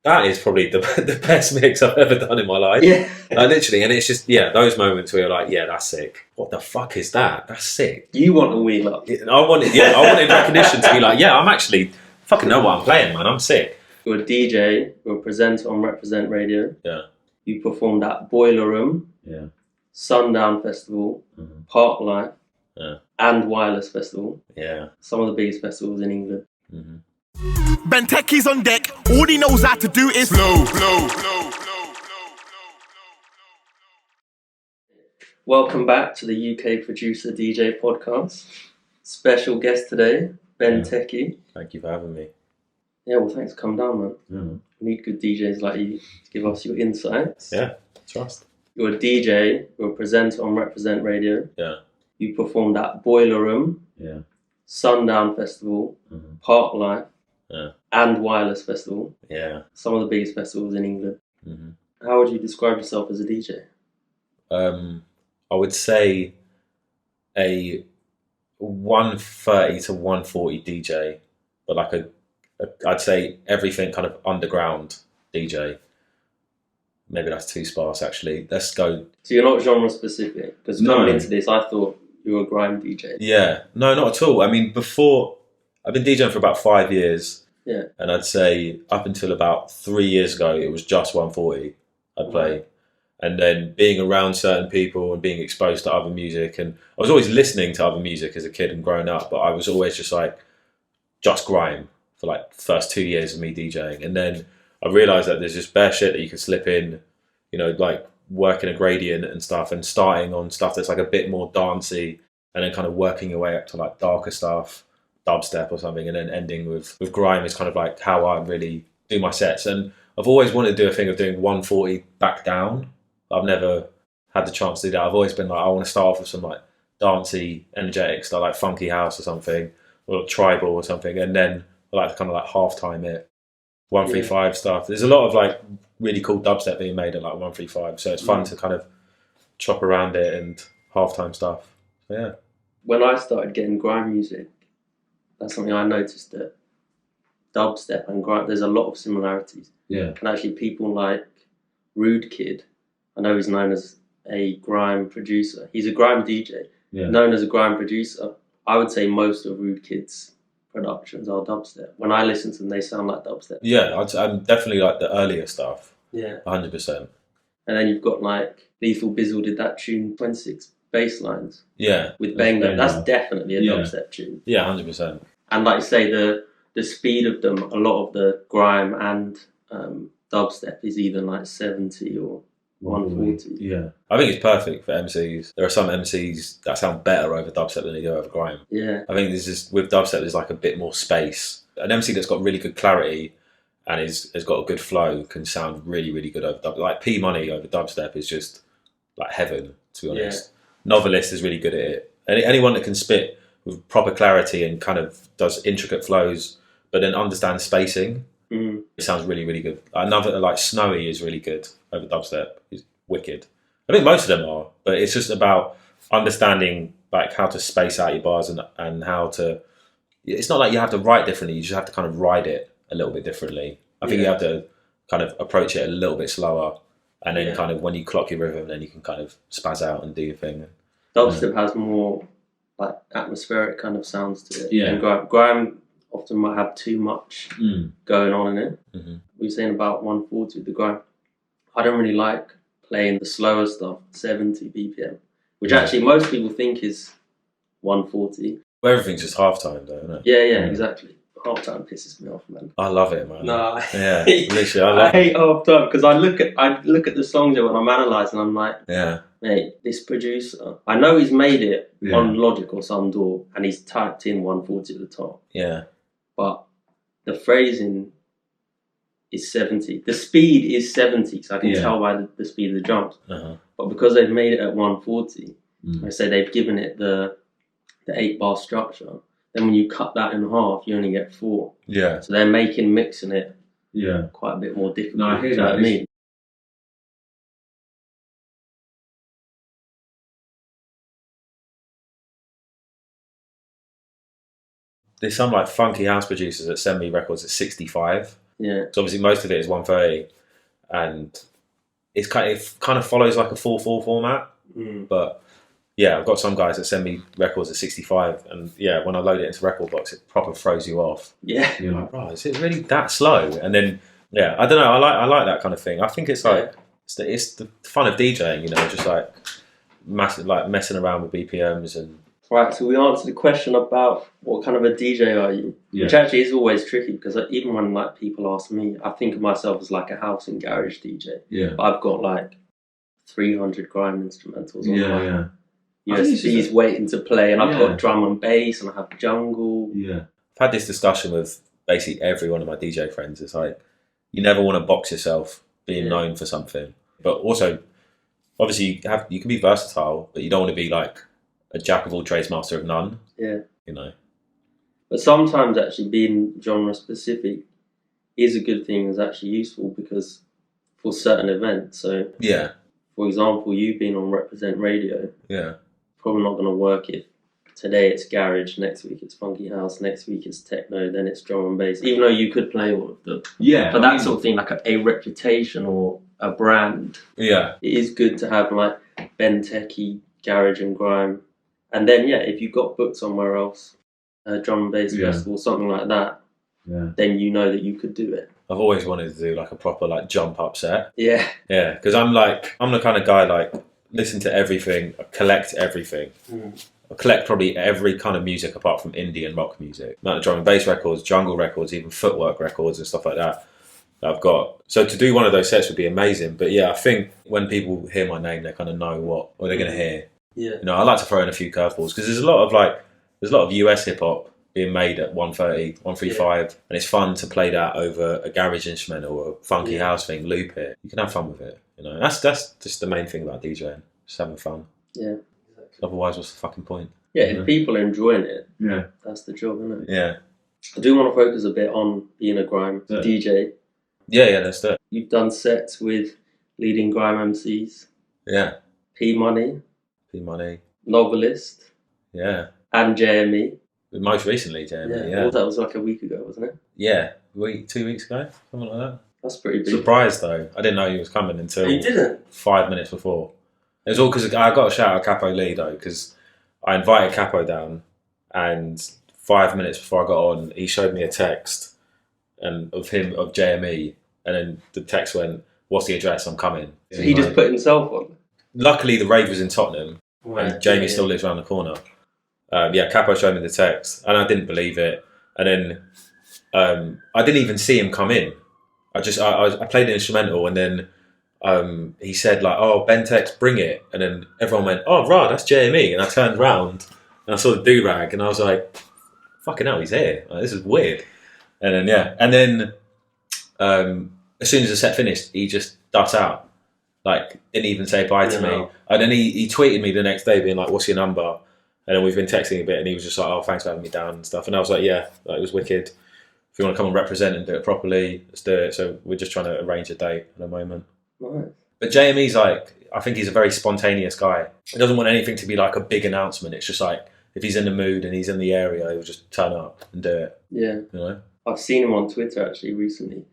That is probably the best mix I've ever done in my life. Yeah. Literally, and it's just those moments where you're like, yeah, that's sick. What the fuck is that? That's sick. You want to wheel up. I wanted recognition to be like, yeah, I'm actually fucking know what I'm playing, man. I'm sick. You're a DJ, you're a presenter on Reprezent Radio. Yeah. You performed at Boiler Room. Yeah. Sundown Festival. Mm-hmm. Park Life. Yeah. And Wireless Festival. Yeah. Some of the biggest festivals in England. Mm-hmm. Benteki's on deck. All he knows how to do is flow. Welcome back to the UK Producer DJ podcast. Special guest today, Benteki. Thank you for having me. Yeah, well, thanks for coming down, man. Mm-hmm. We need good DJs like you to give us your insights. Yeah, trust. You're a DJ, you're a presenter on Reprezent Radio. Yeah. You performed at Boiler Room. Yeah. Sundown Festival. Mm-hmm. Park Life. Yeah. And Wireless Festival. Yeah. Some of the biggest festivals in England. Mm-hmm. How would you describe yourself as a DJ? I would say a 130 to 140 DJ, but like I'd say everything kind of underground DJ. Maybe that's too sparse, actually. Let's go. So you're not genre specific? Because coming into this, I thought you were a grime DJ. Yeah, no, not at all. I mean, before, I've been DJing for about 5 years. Yeah. And I'd say up until about 3 years ago, it was just 140 I'd play. Right. And then being around certain people and being exposed to other music. And I was always listening to other music as a kid and growing up, but I was always just grime for like the first 2 years of me DJing. And then I realised that there's just bare shit that you can slip in, like working a gradient and stuff and starting on stuff that's like a bit more dancey and then kind of working your way up to like darker stuff, dubstep or something, and then ending with grime is kind of like how I really do my sets. And I've always wanted to do a thing of doing 140 back down. I've never had the chance to do that. I've always been like, I want to start off with some like dancey, energetic stuff, like funky house or something, or tribal or something, and then I like to kind of like half-time it. 135 stuff. There's a lot of like really cool dubstep being made at like 135, so it's fun to kind of chop around it and half-time stuff. So, yeah. When I started getting grime music, that's something I noticed, that dubstep and grime, there's a lot of similarities. Yeah. And actually people like Rude Kid, I know he's known as a grime producer. He's a grime DJ, known as a grime producer. I would say most of Rude Kid's productions are dubstep. When I listen to them, they sound like dubstep. Yeah, I'm definitely like the earlier stuff. Yeah. 100%. And then you've got like Lethal Bizzle did that tune 26 bass lines. Yeah. With Benga. That's definitely a dubstep tune. Yeah, 100%. And like you say, the speed of them, a lot of the grime and dubstep is either like 70 or 140. Yeah. I think it's perfect for MCs. There are some MCs that sound better over dubstep than they do over grime. Yeah. I think with dubstep there's like a bit more space. An MC that's got really good clarity and has got a good flow can sound really, really good over dubstep. Like P Money over dubstep is just like heaven, to be honest. Yeah. Novelist is really good at it. Anyone that can spit with proper clarity and kind of does intricate flows but then understands spacing, it sounds really, really good. Another, like Snowy, is really good over dubstep. He's wicked. I think most of them are, but it's just about understanding like how to space out your bars and how to. It's not like you have to write differently. You just have to kind of ride it a little bit differently. I think you have to kind of approach it a little bit slower, and then kind of when you clock your rhythm, then you can kind of spaz out and do your thing. Dubstep has more like atmospheric kind of sounds to it. Yeah. And grime often might have too much going on in it. Mm-hmm. We were saying about 140 with the grime. I don't really like playing the slower stuff, 70 BPM, which actually most people think is 140. Well, everything's just half-time though, isn't it? Yeah, exactly. Half-time pisses me off, man. I love it, man. No, yeah, literally, I hate half-time because I look at the songs when I'm analysing, I'm like, yeah, mate, this producer, I know he's made it on Logic or some DAW and he's typed in 140 at the top. Yeah. But the phrasing is 70. The speed is 70, so I can tell by the speed of the drums. Uh-huh. But because they've made it at 140, I say they've given it the 8-bar structure. Then when you cut that in half, you only get 4. Yeah. So they're mixing it quite a bit more difficult. No, I hear you know that. What I mean? There's some like funky house producers that send me records at 65, Yeah. So obviously most of it is 130, and it kind of follows like a 4/4 format. But yeah, I've got some guys that send me records at 65, and yeah, when I load it into Record Box, it proper throws you off. Yeah. You're like, right, is it really that slow? And then yeah, I don't know. I like that kind of thing. I think it's like it's the fun of DJing, you know, just like messing around with BPMs and. Right, so we answered the question about what kind of a DJ are you, which actually is always tricky because even when like people ask me, I think of myself as like a house and garage DJ. Yeah. But I've got like 300 grime instrumentals on my USBs waiting to play, and I've got drum and bass, and I have jungle. Yeah. I've had this discussion with basically every one of my DJ friends. It's like you never want to box yourself being known for something, but also obviously you can be versatile, but you don't want to be like a jack of all trades, master of none. Yeah. You know. But sometimes actually being genre specific is a good thing, is actually useful because for certain events. So yeah. For example, you being on Reprezent radio. Yeah. Probably not going to work if today it's garage, next week it's funky house, next week it's techno, then it's drum and bass. Even though you could play all of them. Yeah. But that sort of thing, like a reputation or a brand. Yeah. It is good to have like Benteki, garage and grime. And then, if you got booked somewhere else, a drum and bass festival, something like that, then you know that you could do it. I've always wanted to do like a proper like jump up set. Yeah. Yeah, because I'm the kind of guy like listen to everything, collect everything. I collect probably every kind of music apart from indie and rock music. Amount of drum and bass records, jungle records, even footwork records and stuff like that I've got. So to do one of those sets would be amazing. But yeah, I think when people hear my name, they kind of know what they're going to hear. Yeah. You know, I like to throw in a few curveballs because there's a lot of US hip hop being made at 130, 135, and it's fun to play that over a garage instrumental or a funky house thing, loop it. You can have fun with it. You know, that's just the main thing about DJing, just having fun. Yeah. Otherwise, what's the fucking point? Yeah, if people are enjoying it, that's the job, isn't it? Yeah. I do want to focus a bit on being a grime DJ. Yeah, that's it. You've done sets with leading grime MCs. Yeah. P-Money. P-Money. Novelist. Yeah. And JME. Most recently, JME, Well, that was like a week ago, wasn't it? Yeah. 2 weeks ago? Something like that. That's pretty big. Surprised, though. I didn't know he was coming until... You didn't? 5 minutes before. It was all because I got a shout out Capo Lee, though, because I invited Capo down, and 5 minutes before I got on, he showed me a text of JME, and then the text went, "What's the address? I'm coming." So he just put himself on? Luckily, the rave was in Tottenham, and Jamie still lives around the corner. Capo showed me the text, and I didn't believe it. And then I didn't even see him come in. I played an instrumental, and then he said like, "Oh, Benteki, bring it." And then everyone went, "Oh, right, that's JME." And I turned around and I saw the do-rag, and I was like, "Fucking hell, he's here. Like, this is weird." And then as soon as the set finished, he just ducked out. Like, didn't even say bye to me. And then he tweeted me the next day being like, "What's your number?" And then we've been texting a bit, and he was just like, "Oh, thanks for having me down," and stuff. And I was like, "Yeah, it was wicked. If you want to come and represent and do it properly, let's do it." So we're just trying to arrange a date at the moment. Nice. But JME's I think he's a very spontaneous guy. He doesn't want anything to be like a big announcement. It's just like, if he's in the mood and he's in the area, he'll just turn up and do it. Yeah. You know? I've seen him on Twitter actually recently,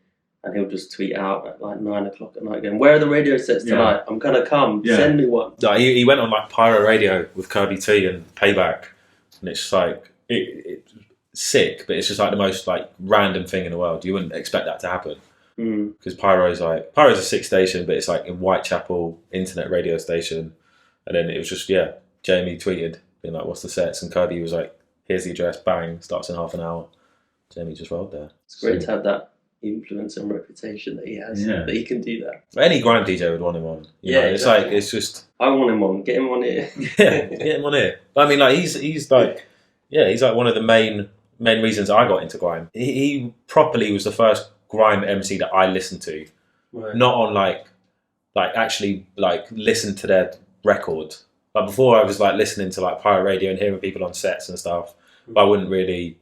and he'll just tweet out at like 9 o'clock at night going, "Where are the radio sets tonight? I'm going to come. Send me one." He went on like Pyro Radio with Kirby T and Payback, and it's just like, it's sick, but it's just like the most like random thing in the world. You wouldn't expect that to happen. Because Pyro's a 6 station, but it's like in Whitechapel, internet radio station. And then it was just, Jamie tweeted, being like, "What's the sets?" And Kirby was like, "Here's the address, bang, starts in half an hour." Jamie just rolled there. It's great to have that influence and reputation that he has, that he can do that. Any grime DJ would want him on. You know? It's exactly. like, it's just... I want him on. Get him on here. Get him on here. I mean, like, he's like one of the main reasons I got into grime. He properly was the first grime MC that I listened to, not on like actually like listen to their record. Like before, I was like listening to like Pyro Radio and hearing people on sets and stuff, but I wouldn't really.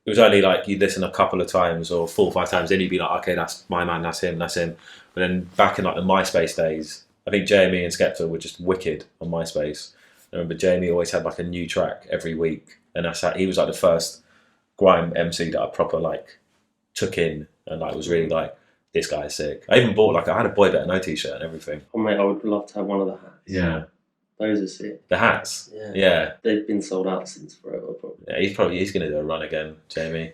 It was only like you'd listen a couple of times or 4 or 5 times, then you'd be like, "Okay, that's my man, that's him." But then back in like the MySpace days, I think JME and Skepta were just wicked on MySpace. I remember JME always had like a new track every week, and he was like the first grime MC that I proper like took in and like was really like, this guy is sick. I even bought I had a Boy Better Know t-shirt and everything. Oh mate, I would love to have one of the hats. Yeah. Those are sick. The hats? Yeah. They've been sold out since forever, probably. Yeah, he's going to do a run again, Jamie.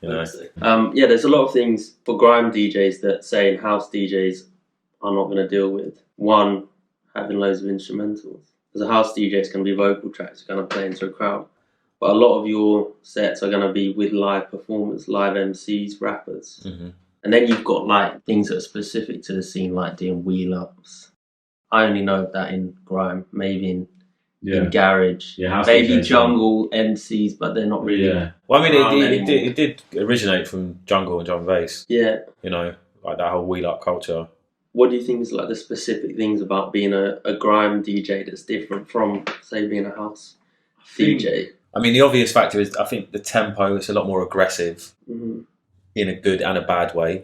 You know. There's a lot of things for grime DJs that say house DJs are not going to deal with. One, having loads of instrumentals. As a house DJ, it's going to be vocal tracks you're going to play into a crowd. But a lot of your sets are going to be with live performers, live MCs, rappers. Mm-hmm. And then you've got like things that are specific to the scene, like doing wheel-ups. I only know that in grime, maybe in garage, maybe jungle MCs, but they're not really. Yeah. Well, I mean, it did originate from jungle and drum and bass. Yeah. You know, like that whole wheel-up culture. What do you think is like the specific things about being a grime DJ that's different from, say, being a house DJ? I mean, the obvious factor is I think the tempo is a lot more aggressive in a good and a bad way.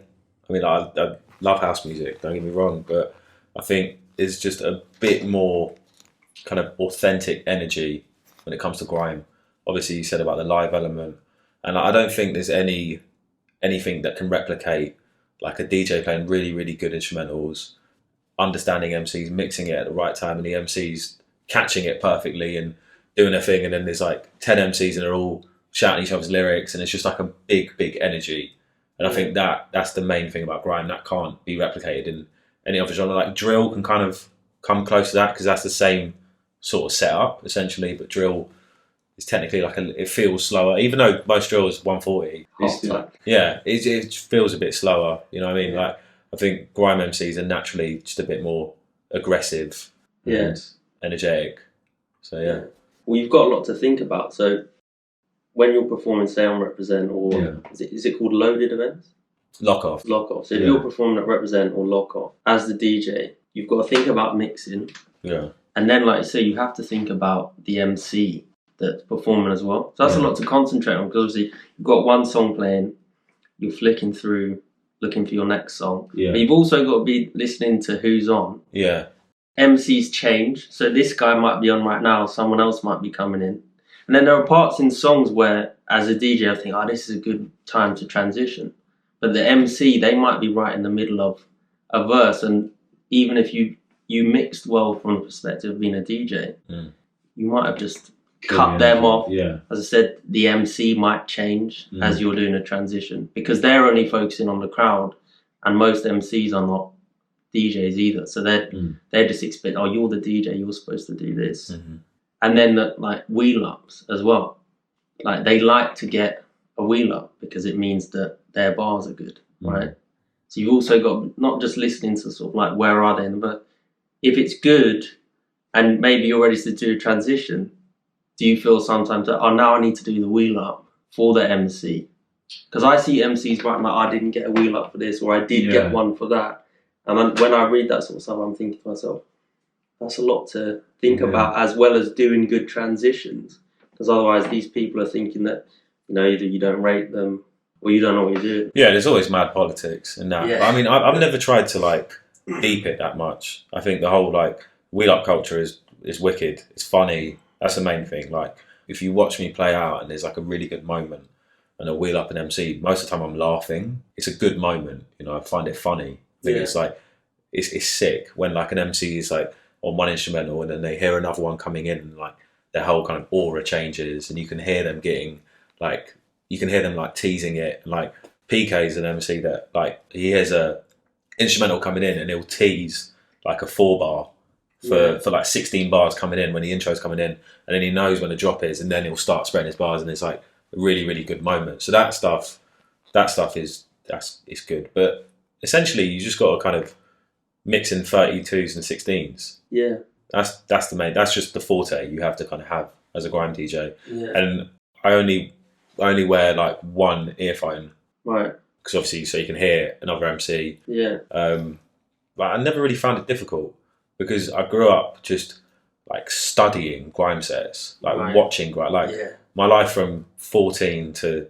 I mean, I love house music, don't get me wrong, but I think there's just a bit more kind of authentic energy when it comes to grime. Obviously, you said about the live element, and I don't think there's anything that can replicate like a DJ playing really, really good instrumentals, understanding MCs, mixing it at the right time, and the MCs catching it perfectly and doing their thing. And then there's like 10 MCs and they're all shouting each other's lyrics, and it's just like a big, big energy. And I think that's the main thing about grime that can't be replicated in any other genre. Like drill can kind of come close to that because that's the same sort of setup essentially, but drill is technically it feels slower, even though most drill is 140. It feels a bit slower. You know what I mean? Like I think grime MCs are naturally just a bit more aggressive and energetic. So yeah. Well, you've got a lot to think about. So when you're performing, say on Reprezent or is it called loaded events? Lock off. So if you're performing at Reprezent or Lock Off, as the DJ, you've got to think about mixing. Yeah. And then, like you say, you have to think about the MC that's performing as well. So that's a lot to concentrate on, because obviously you've got one song playing, you're flicking through, looking for your next song. Yeah. But you've also got to be listening to who's on. Yeah. MCs change. So this guy might be on right now, someone else might be coming in. And then there are parts in songs where, as a DJ, I think, this is a good time to transition. But the MC, they might be right in the middle of a verse. And even if you mixed well from the perspective of being a DJ, you might have just cut them off. Yeah. As I said, the MC might change as you're doing a transition, because they're only focusing on the crowd, and most MCs are not DJs either. So they're just expect, you're the DJ, you're supposed to do this. Mm-hmm. And then like wheel ups as well. Like they like to get a wheel up because it means that their bars are good, right? So you've also got not just listening to sort of like where are they, but if it's good and maybe you're ready to do a transition, do you feel sometimes that, now I need to do the wheel up for the MC? Because I see MCs writing like, I didn't get a wheel up for this, or I did get one for that. And then when I read that sort of stuff, I'm thinking to myself, that's a lot to think about, as well as doing good transitions. Because otherwise these people are thinking that, either you don't rate them or you don't know what you're doing. Yeah, there's always mad politics in that. Yeah. But I mean, I've never tried to like deep it that much. I think the whole like wheel up culture is wicked. It's funny. That's the main thing. Like if you watch me play out and there's like a really good moment and a wheel up an MC, most of the time I'm laughing. It's a good moment. I find it funny. I think it's like, it's sick when like an MC is like on one instrumental and then they hear another one coming in and like their whole kind of aura changes, and you can hear them teasing it. And like PK's an MC that like he hears a instrumental coming in and he'll tease like a 4-bar for like 16 bars coming in when the intro's coming in, and then he knows when the drop is, and then he'll start spreading his bars, and it's like a really, really good moment. So that stuff is good. But essentially you just got to kind of mix in 32s and 16s. Yeah. That's the main, that's just the forte you have to kind of have as a grime DJ. Yeah. And I only wear like one earphone. Right. Because obviously so you can hear another MC. Yeah. But I never really found it difficult because I grew up just like studying grime sets, like watching grime. Like my life from 14 to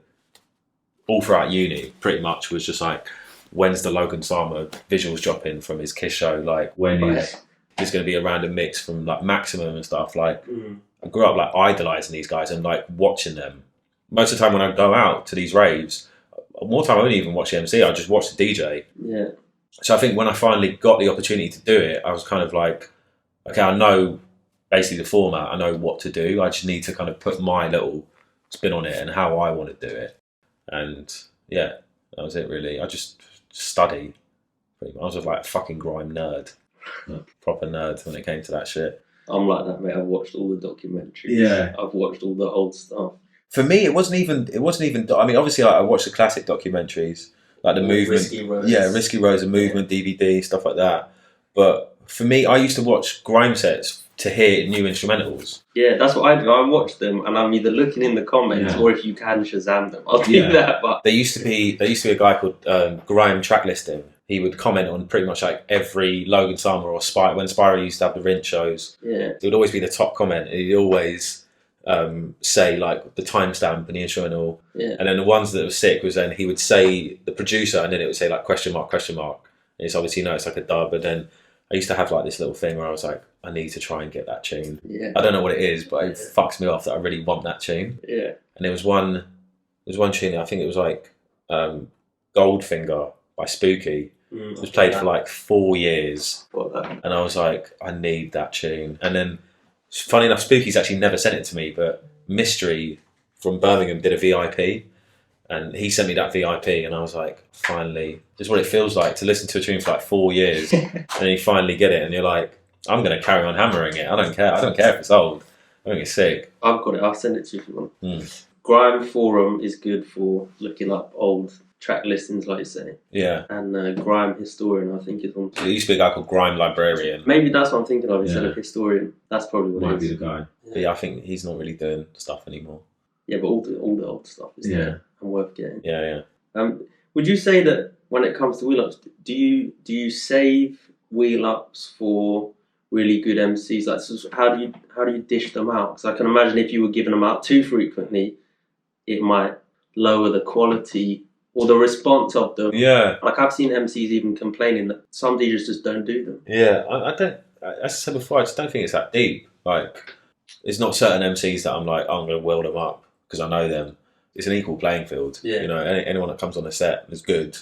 all throughout uni pretty much was just like, when's the Logan Sama visuals dropping from his Kiss show? Like when is there's going to be a random mix from like Maximum and stuff? Like I grew up like idolizing these guys and like watching them. Most of the time when I go out to these raves, more time I wouldn't even watch the MC, I'd just watch the DJ. Yeah. So I think when I finally got the opportunity to do it, I was kind of like, okay, I know basically the format, I know what to do. I just need to kind of put my little spin on it and how I want to do it. And yeah, that was it really. I just study. I was like a fucking grime nerd. Proper nerd when it came to that shit. I'm like that, mate. I've watched all the documentaries. Yeah. I've watched all the old stuff. For me, it wasn't even. I mean, obviously, I watched the classic documentaries, like the movement. Risky Roads. Yeah, Risky Roads, and movement DVD, stuff like that. But for me, I used to watch grime sets to hear new instrumentals. Yeah, that's what I do. I watch them, and I'm either looking in the comments or if you can Shazam them, I'll do that. But there used to be a guy called Grime Track Listing. He would comment on pretty much like every Logan Summer or Spyro. When Spyro used to have the Rinse shows, it would always be the top comment. He'd always say like the timestamp and the instrumental. And then the ones that were sick was then he would say the producer, and then it would say like question mark. And it's obviously it's like a dub. But then I used to have like this little thing where I was like, I need to try and get that tune. I don't know what it is, but it fucks me off that I really want that tune. And there was one tune, I think it was like Goldfinger by Spooky. It was played for like 4 years. And I was like, I need that tune. And then, funny enough, Spooky's actually never sent it to me, but Mystery from Birmingham did a VIP. And he sent me that VIP, and I was like, finally, this is what it feels like to listen to a tune for like 4 years. And then you finally get it, and you're like, I'm going to carry on hammering it. I don't care if it's old. I think it's sick. I've got it. I'll send it to you if you want. Grime Forum is good for looking up old track listings, like you say. Yeah. And Grime Historian, I think, is on. There used to be a guy called Grime Librarian. Maybe that's what I'm thinking of instead of Historian. That's probably what Might be the guy. But yeah, I think he's not really doing stuff anymore. Yeah, but all the old stuff is there and worth getting. Yeah. Would you say that when it comes to wheel ups, do you save wheel ups for really good MCs? Like, so how do you dish them out? Because I can imagine if you were giving them out too frequently, it might lower the quality or the response of them. Yeah. Like, I've seen MCs even complaining that some DJs just don't do them. Yeah, I don't, as I said before, I just don't think it's that deep. Like, it's not certain MCs that I'm like, oh, I'm going to weld them up because I know them. It's an equal playing field. Yeah. You know, anyone that comes on a set is good.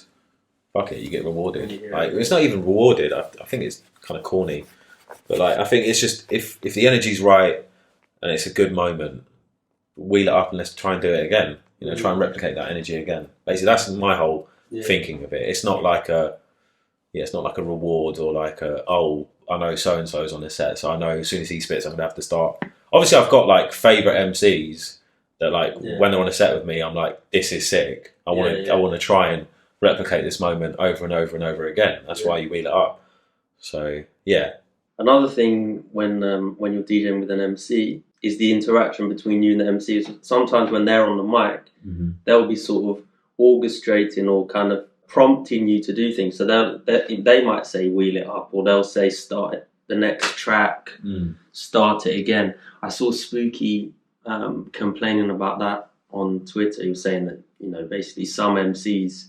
Fuck it, you get rewarded. Yeah. Like, it's not even rewarded. I think it's kind of corny. But like, I think it's just, if the energy's right and it's a good moment, wheel it up and let's try and do it again. You know, try and replicate that energy again. Basically, that's my whole thinking of it. It's not like a reward or like I know so and so's on this set, so I know as soon as he spits, I'm gonna have to start. Obviously, I've got like favourite MCs that like when they're on a set with me, I'm like, this is sick. I want to try and replicate this moment over and over and over again. That's why you wheel it up. So yeah. Another thing when you're DJing with an MC is the interaction between you and the MCs. Sometimes when they're on the mic, they'll be sort of orchestrating or kind of prompting you to do things. So they might say wheel it up, or they'll say start the next track, start it again. I saw Spooky complaining about that on Twitter. He was saying that, you know, basically some MCs,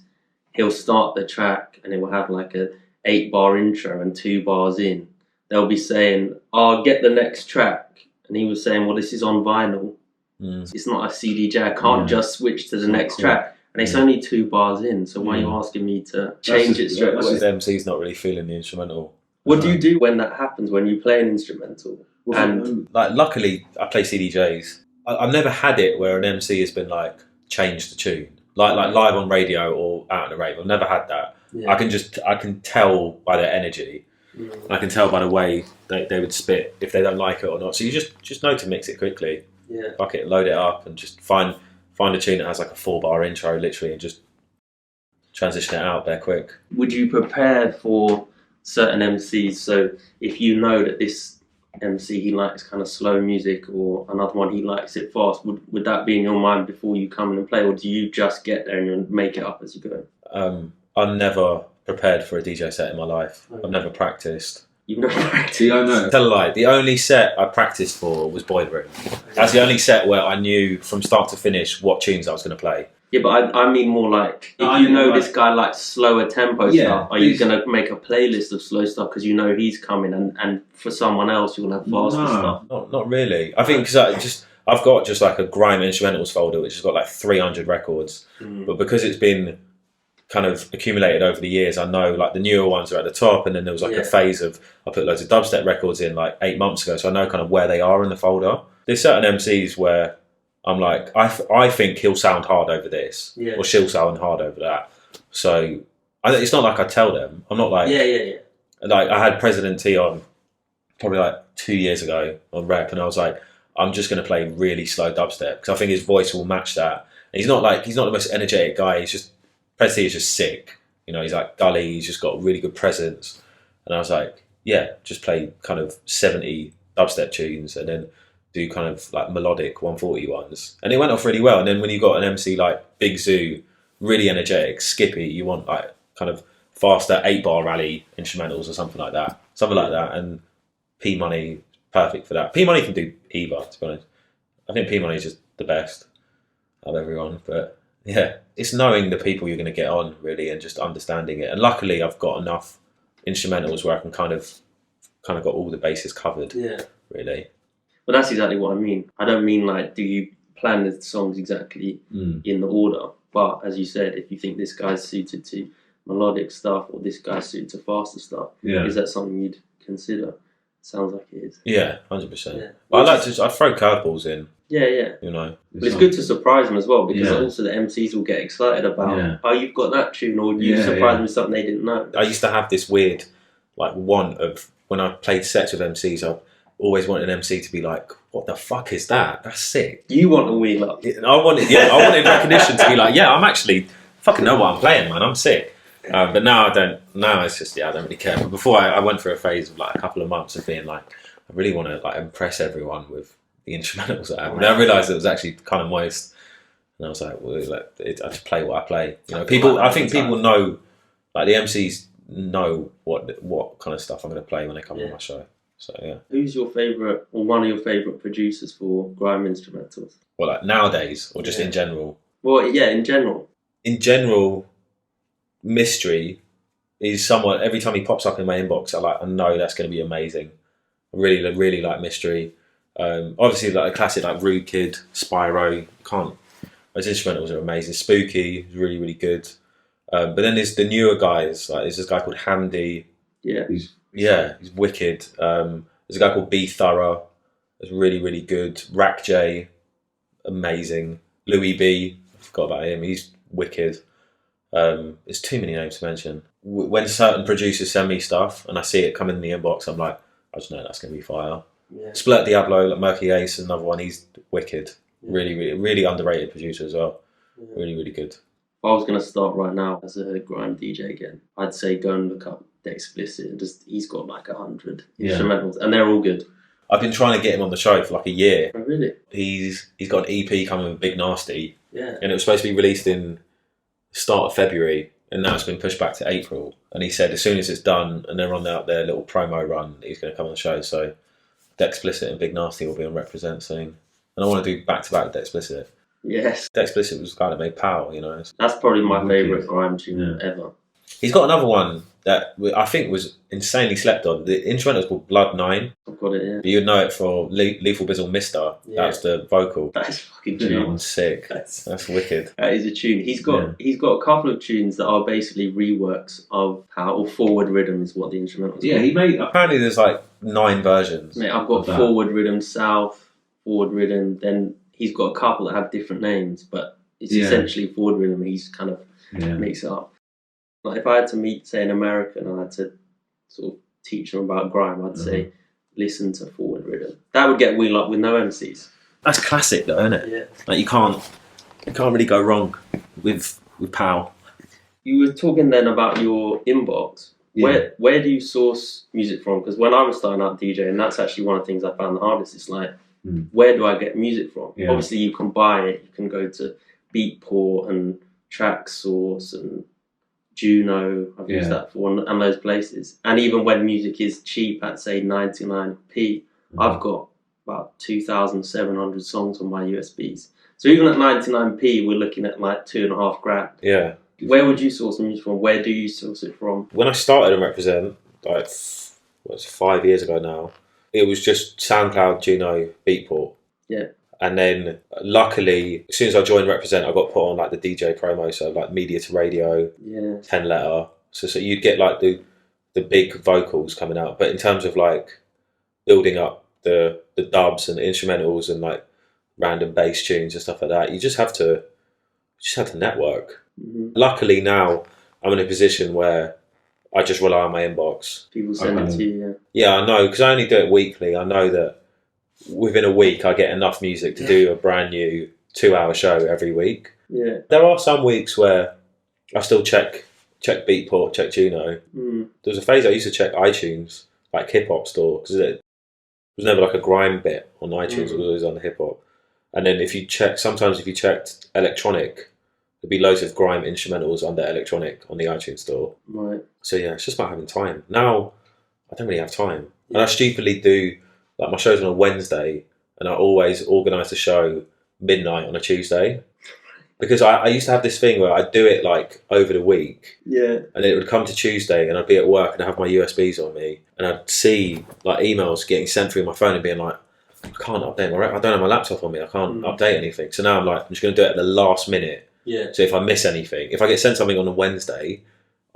he'll start the track and it will have like a 8-bar intro, and 2 bars in they'll be saying, "Oh, get the next track," and he was saying, "Well, this is on vinyl. It's not a CDJ. I can't just switch to the next track." And it's only 2 bars in, so why are you asking me to change it straight away? The MC's not really feeling the instrumental. What do you do when that happens, when you play an instrumental? And like, luckily, I play CDJs. I've never had it where an MC has been like, change the tune. Like live on radio or out in a rave. I've never had that. Yeah. I can tell by their energy. I can tell by the way they would spit if they don't like it or not. So you just know to mix it quickly. Yeah. Fuck it, load it up and just find a tune that has like a 4-bar intro literally and just transition it out there quick. Would you prepare for certain MCs? So if you know that this MC, he likes kind of slow music, or another one he likes it fast, would that be in your mind before you come in and play, or do you just get there and you make it up as you go? I'm never prepared for a DJ set in my life. I've never practiced. You've never practiced? Yeah, I know. Tell a lie. The only set I practiced for was Boy Room. That's the only set where I knew from start to finish what tunes I was going to play. Yeah, but I mean more like, if you know this guy likes slower tempo stuff, are you going to make a playlist of slow stuff because you know he's coming, and for someone else you'll have faster stuff? Not really. I think because I've got just like a grime instrumentals folder which has got like 300 records, but because it's been kind of accumulated over the years. I know like the newer ones are at the top, and then there was like a phase of I put loads of dubstep records in like 8 months ago, so I know kind of where they are in the folder. There's certain MCs where I'm like, I think he'll sound hard over this, or she'll sound hard over that. So it's not like I tell them. I'm not like like I had President T on probably like 2 years ago on Rep, and I was like, I'm just going to play really slow dubstep because I think his voice will match that. And he's not the most energetic guy. He's just Pres T is just sick. You know, he's like gully. He's just got really good presence. And I was like, yeah, just play kind of 70 dubstep tunes and then do kind of like melodic 140 ones. And it went off really well. And then when you got an MC like Big Zoo, really energetic, Skippy, you want like kind of faster 8-bar rally instrumentals or something like that. And P Money, perfect for that. P Money can do either, to be honest. I think P Money is just the best of everyone. But yeah, it's knowing the people you're going to get on really and just understanding it. And luckily I've got enough instrumentals where I can kind of got all the bases covered. Yeah. Really. But that's exactly what I mean. I don't mean like, do you plan the songs exactly in the order? But as you said, if you think this guy's suited to melodic stuff or this guy's suited to faster stuff, is that something you'd consider? Sounds like it is. Yeah, 100%. Yeah. I throw curveballs in. Yeah. You know, but it's good to surprise them as well because also the MCs will get excited about, oh, you've got that tune, or you surprised them with something they didn't know. I used to have this weird, like, want of when I played sets with MCs, I always wanted an MC to be like, "What the fuck is that? That's sick." You want a wheel up? I wanted recognition to be like, "Yeah, I'm actually fucking know what I'm playing, man. I'm sick." But now I don't. Now it's just I don't really care. But before I went through a phase of like a couple of months of being like, I really want to like impress everyone with the instrumentals I have. And I realised it was actually kind of moist, and I was like, well, I just play what I play. You know, people. I think people know, like the MCs know what kind of stuff I'm going to play when they come on my show. So yeah. Who's your favourite or one of your favourite producers for grime instrumentals? Well, like nowadays or just in general? Well, yeah, in general. In general, Mystery is somewhat. Every time he pops up in my inbox, I know that's going to be amazing. I really like Mystery. Obviously, like a classic like Rude Kid, Spyro. Those instrumentals are amazing. Spooky is really good. But then there's the newer guys. Like there's this guy called Hamdi. He's wicked. There's a guy called B Thorough. It's really good. Rack J, amazing. Louis B, I forgot about him. He's wicked. There's too many names to mention. When certain producers send me stuff and I see it come in the inbox, I'm like, I just know that's going to be fire. Yeah. Split Diablo, like Murky Ace, another one. He's wicked. Really underrated producer as well. Yeah. Really good. If I was going to start right now as a grime DJ again, I'd say go and look up The Explicit. And he's got like 100 instrumentals, and they're all good. I've been trying to get him on the show for like a year. Oh, really? He's got an EP coming with Big Nasty. Yeah. And it was supposed to be released in the start of February, and now it's been pushed back to April. And he said as soon as it's done and they're on their little promo run, he's going to come on the show. So The Explicit and Big Nasty will be on Reprezent soon. And I want to do back-to-back with The Explicit. Yes. The Explicit was the guy that made Pow, you know. That's probably my favourite grime tune ever. He's got another one that I think was insanely slept on. The instrumental is called Blood 9. I've got it, yeah. But you'd know it for Lethal Bizzle Mister. Yeah. That's the vocal. That is fucking tune. That one's sick. That's wicked. That is a tune. He's got a couple of tunes that are basically reworks of or forward rhythm is what the instrumental is. Yeah, he made. Apparently, there's like 9 versions. Mate, I've got forward rhythm, south, forward rhythm. Then he's got a couple that have different names, but it's essentially forward rhythm. He's kind of makes it up. Like if I had to meet, say, an American and I had to sort of teach them about grime, I'd say listen to forward rhythm. That would get wheel up with no MCs. That's classic, though, isn't it? Yeah. Like you can't really go wrong with Pow. You were talking then about your inbox. Yeah. Where do you source music from? Because when I was starting out DJing, that's actually one of the things I found the hardest. It's like, where do I get music from? Yeah. Obviously, you can buy it. You can go to Beatport and TrackSource and Juno, I've used that for, and those places. And even when music is cheap at, say, 99p, I've got about 2,700 songs on my USBs. So even at 99p, we're looking at like $2,500. Yeah. Where would you source music from? Where do you source it from? When I started on Reprezent, like, 5 years ago now, it was just SoundCloud, Juno, Beatport. Yeah. And then luckily, as soon as I joined Reprezent, I got put on like the DJ promo, so like media to radio, 10 letter. So you'd get like the big vocals coming out. But in terms of like building up the dubs and the instrumentals and like random bass tunes and stuff like that, you just have to network. Luckily now I'm in a position where I just rely on my inbox. People send it to you. Yeah, I know, because I only do it weekly. I know that within a week I get enough music to do a brand new 2-hour show every week. Yeah. There are some weeks where I still check Beatport, check Juno. There was a phase I used to check iTunes, like hip hop store, because it was never like a grime bit on iTunes. It was always on the hip hop. And then if you checked electronic, there'd be loads of grime instrumentals under electronic on the iTunes store. Right. So yeah, it's just about having time. Now I don't really have time, and I stupidly do. Like my show's on a Wednesday, and I always organise the show midnight on a Tuesday, because I used to have this thing where I'd do it like over the week, and then it would come to Tuesday, and I'd be at work and I'd have my USBs on me, and I'd see like emails getting sent through my phone and being like, I can't update I don't have my laptop on me, I can't update anything. So now I'm like, I'm just going to do it at the last minute. Yeah. So if I miss anything, if I get sent something on a Wednesday,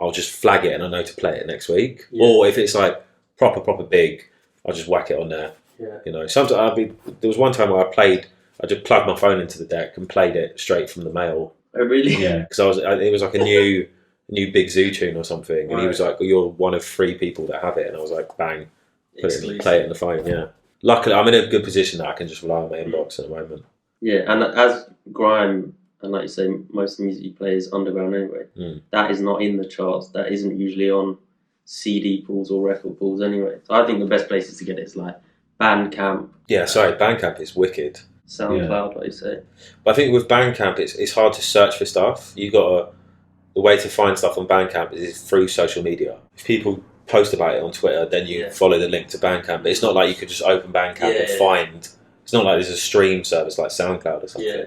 I'll just flag it and I know to play it next week. Yeah. Or if it's like proper big, I'll just whack it on there. Yeah. You know, sometimes there was one time where I just plugged my phone into the deck and played it straight from the mail. Oh really? Yeah. Because it was like a new big zoo tune or something, and he was like, "You're one of 3 people that have it," and I was like, "Bang, play it on the phone." Yeah. Luckily, I'm in a good position that I can just rely on my inbox at the moment. Yeah, and as grime, and like you say, most of the music you play is underground anyway. That is not in the charts. That isn't usually on CD pools or record pools anyway. So I think the best places to get it is like Bandcamp. Yeah, sorry, Bandcamp is wicked. SoundCloud, like you say. But I think with Bandcamp, it's hard to search for stuff. The way to find stuff on Bandcamp is through social media. If people post about it on Twitter, then you follow the link to Bandcamp. But it's not like you could just open Bandcamp and find. It's not like there's a stream service like SoundCloud or something,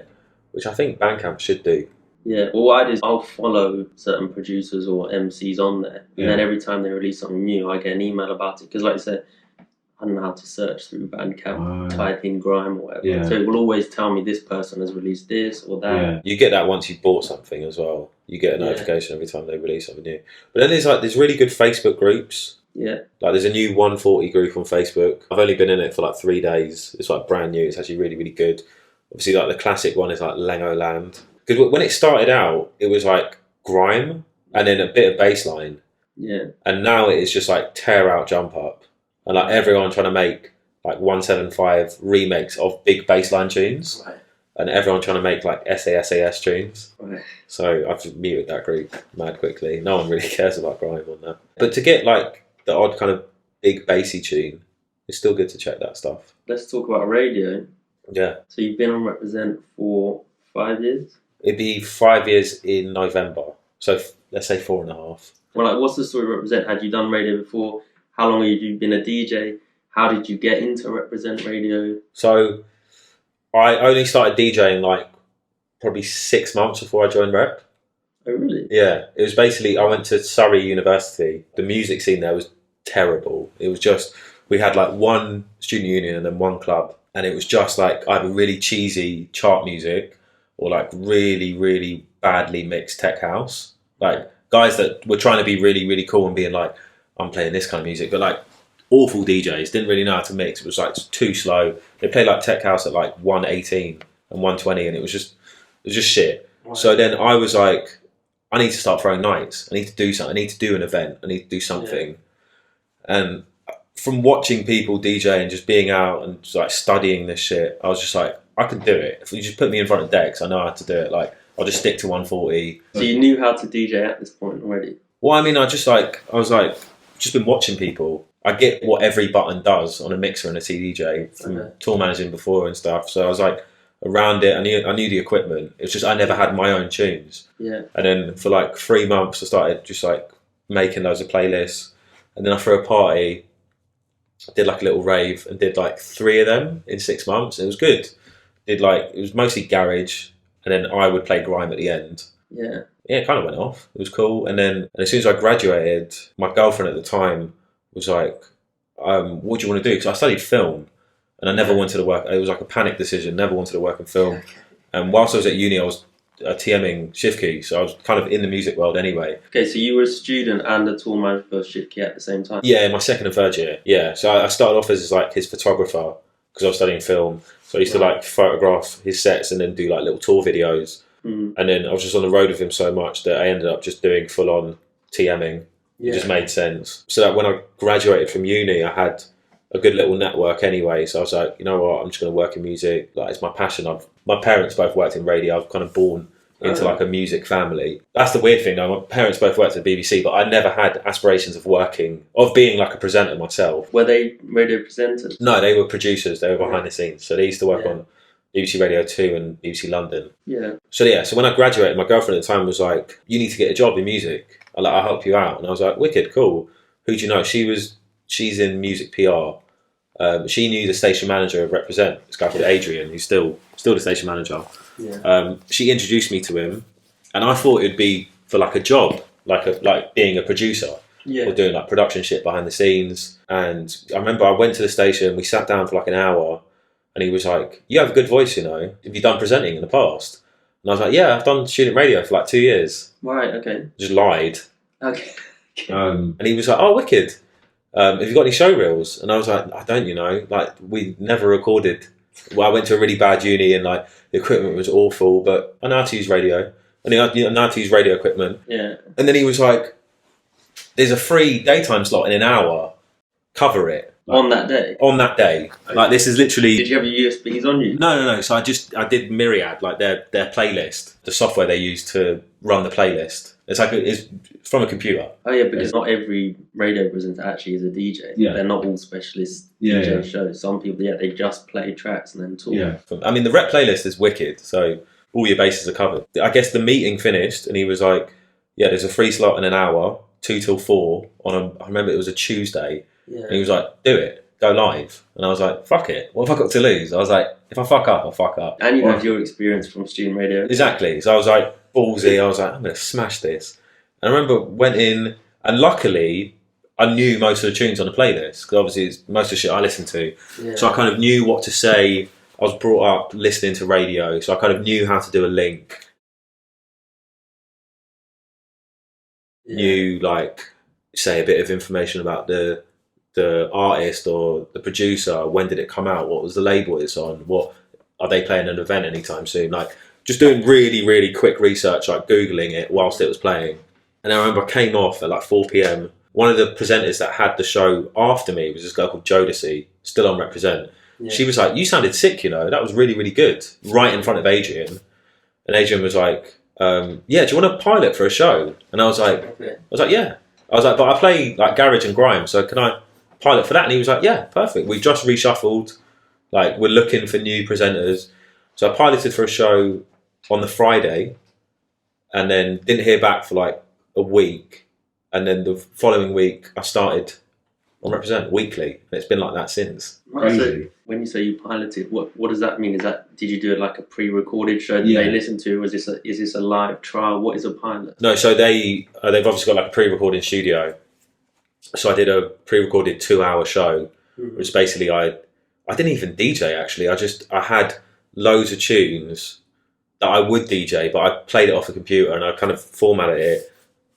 which I think Bandcamp should do. Yeah, well, what I do is I'll follow certain producers or MCs on there, and then every time they release something new, I get an email about it. Because, like I said, I don't know how to search through Bandcamp, type in grime or whatever. Yeah. So it will always tell me this person has released this or that. Yeah. You get that once you've bought something as well. You get a notification every time they release something new. But then there's really good Facebook groups. Yeah. Like there's a new 140 group on Facebook. I've only been in it for like 3 days. It's like brand new. It's actually really, really good. Obviously, like the classic one is like Legoland. Because when it started out, it was like grime and then a bit of bass line. Yeah. And now it is just like tear out, jump up. And like everyone trying to make like 175 remakes of big bassline tunes. Right. And everyone trying to make like SAS tunes. Right. So I've just muted that group mad quickly. No one really cares about grime on that. But to get like the odd kind of big bassy tune, it's still good to check that stuff. Let's talk about radio. Yeah. So you've been on Reprezent for 5 years? It'd be 5 years in November. So let's say 4.5. Well, like, what's the story of Reprezent? Had you done radio before? How long have you been a DJ? How did you get into Reprezent radio? So I only started DJing like probably 6 months before I joined Rep. Oh, really? Yeah. It was basically, I went to Surrey University. The music scene there was terrible. It was just, we had like one student union and then one club. And it was just like either really cheesy chart music or like really, really badly mixed tech house. Like guys that were trying to be really, really cool and being like, I'm playing this kind of music, but like awful DJs, didn't really know how to mix. It was like too slow. They played like tech house at like 118 and 120 and it was just shit. Right. So then I was like, I need to start throwing nights. I need to do something. I need to do an event. I need to do something. Yeah. And from watching people DJ and just being out and just like studying this shit, I was just like, I can do it. If you just put me in front of decks, I know how to do it. Like, I'll just stick to 140. So you knew how to DJ at this point already? Well, I mean, I was like, just been watching people. I get what every button does on a mixer and a CDJ from tour managing before and stuff. So I was like around it. I knew the equipment. It's just I never had my own tunes. Yeah. And then for like 3 months, I started just like making loads of playlists. And then I threw a party, did like a little rave, and did like 3 of them in 6 months. It was good. It was mostly garage, and then I would play grime at the end. Yeah. Yeah, it kind of went off. It was cool. And as soon as I graduated, my girlfriend at the time was like, what do you want to do? Because I studied film. and I never wanted to work. It was like a panic decision. Never wanted to work in film. And whilst I was at uni, I was TMing shift key, so I was kind of in the music world anyway. Okay, so you were a student and a tour manager for shift key at the same time? Yeah, in my second and third year. Yeah, so I started off as like his photographer because I was studying film. So I used to like photograph his sets and then do like little tour videos. And then I was just on the road with him so much that I ended up just doing full on TMing. It just made sense. So that when I graduated from uni, I had a good little network anyway. So I was like, you know what, I'm just going to work in music. Like, it's my passion. My parents both worked in radio. I was kind of born into like a music family. That's the weird thing though. My parents both worked at the BBC, but I never had aspirations of being like a presenter myself. Were they radio presenters? No, they were producers. They were behind the scenes. So they used to work on BBC Radio 2 and BBC London. Yeah. So when I graduated, my girlfriend at the time was like, you need to get a job in music. I'll help you out. And I was like, wicked, cool. Who do you know? She's in music PR. She knew the station manager of Reprezent, this guy called Adrian, who's still the station manager. Yeah. She introduced me to him, and I thought it'd be for like a job, like being a producer, or doing like production shit behind the scenes. And I remember I went to the station, we sat down for like an hour, and he was like, "You have a good voice, you know. Have you done presenting in the past?" And I was like, "Yeah, I've done student radio for like 2 years." Right. Okay. Just lied. Okay. And he was like, "Oh, wicked. Have you got any show reels?" And I was like, "I don't, you know. Like, we never recorded." Well, I went to a really bad uni and like the equipment was awful, but I know how to use radio. I know how to use radio equipment. Yeah. And then he was like, "There's a free daytime slot in an hour. Cover it." Like, on that day? On that day. Okay. Like, this is literally... Did you have your USBs on you? No. So I did Myriad, like their playlist, the software they use to run the playlist. It's from a computer. Oh yeah, because not every radio presenter actually is a DJ. Yeah. They're not all specialist DJ shows. Some people, they just play tracks and then talk. Yeah. I mean, the rep playlist is wicked, so all your bases are covered. I guess the meeting finished and he was like, "Yeah, there's a free slot in an hour, 2 till 4 I remember it was a Tuesday." Yeah. And he was like, "Do it, go live." And I was like, "Fuck it, what have I got to lose?" I was like, if I fuck up, I'll fuck up. And you had your experience from student radio. Exactly. So I was like, ballsy, I was like, I'm going to smash this. And I remember went in, and luckily I knew most of the tunes on the playlist, because obviously it's most of the shit I listen to. Yeah. So I kind of knew what to say. I was brought up listening to radio, so I kind of knew how to do a link. Yeah. Knew, like, say a bit of information about the artist or the producer. When did it come out? What was the label it's on? What are they playing an event anytime soon? Like, just doing really, really quick research, like Googling it whilst it was playing. And I remember I came off at like 4 p.m. One of the presenters that had the show after me was this girl called Jodeci, still on Reprezent. Yeah. She was like, "You sounded sick, you know, that was really, really good," right in front of Adrian. And Adrian was like, "Yeah, do you want to pilot for a show?" And I was like, "Yeah." I was like, "But I play like garage and grime, so can I pilot for that?" And he was like, "Yeah, perfect. We just reshuffled. Like, we're looking for new presenters." So I piloted for a show on the Friday, and then didn't hear back for like a week. And then the following week, I started on Reprezent weekly, and it's been like that since. Right, so when you say you piloted, what does that mean? Did you do like a pre-recorded show that they listen to? Or is this a live trial? What is a pilot? No, so they've obviously got like a pre-recording studio. So I did a pre-recorded 2-hour show, which basically I didn't even DJ actually. I had loads of tunes that I would DJ, but I played it off the computer and I kind of formatted it.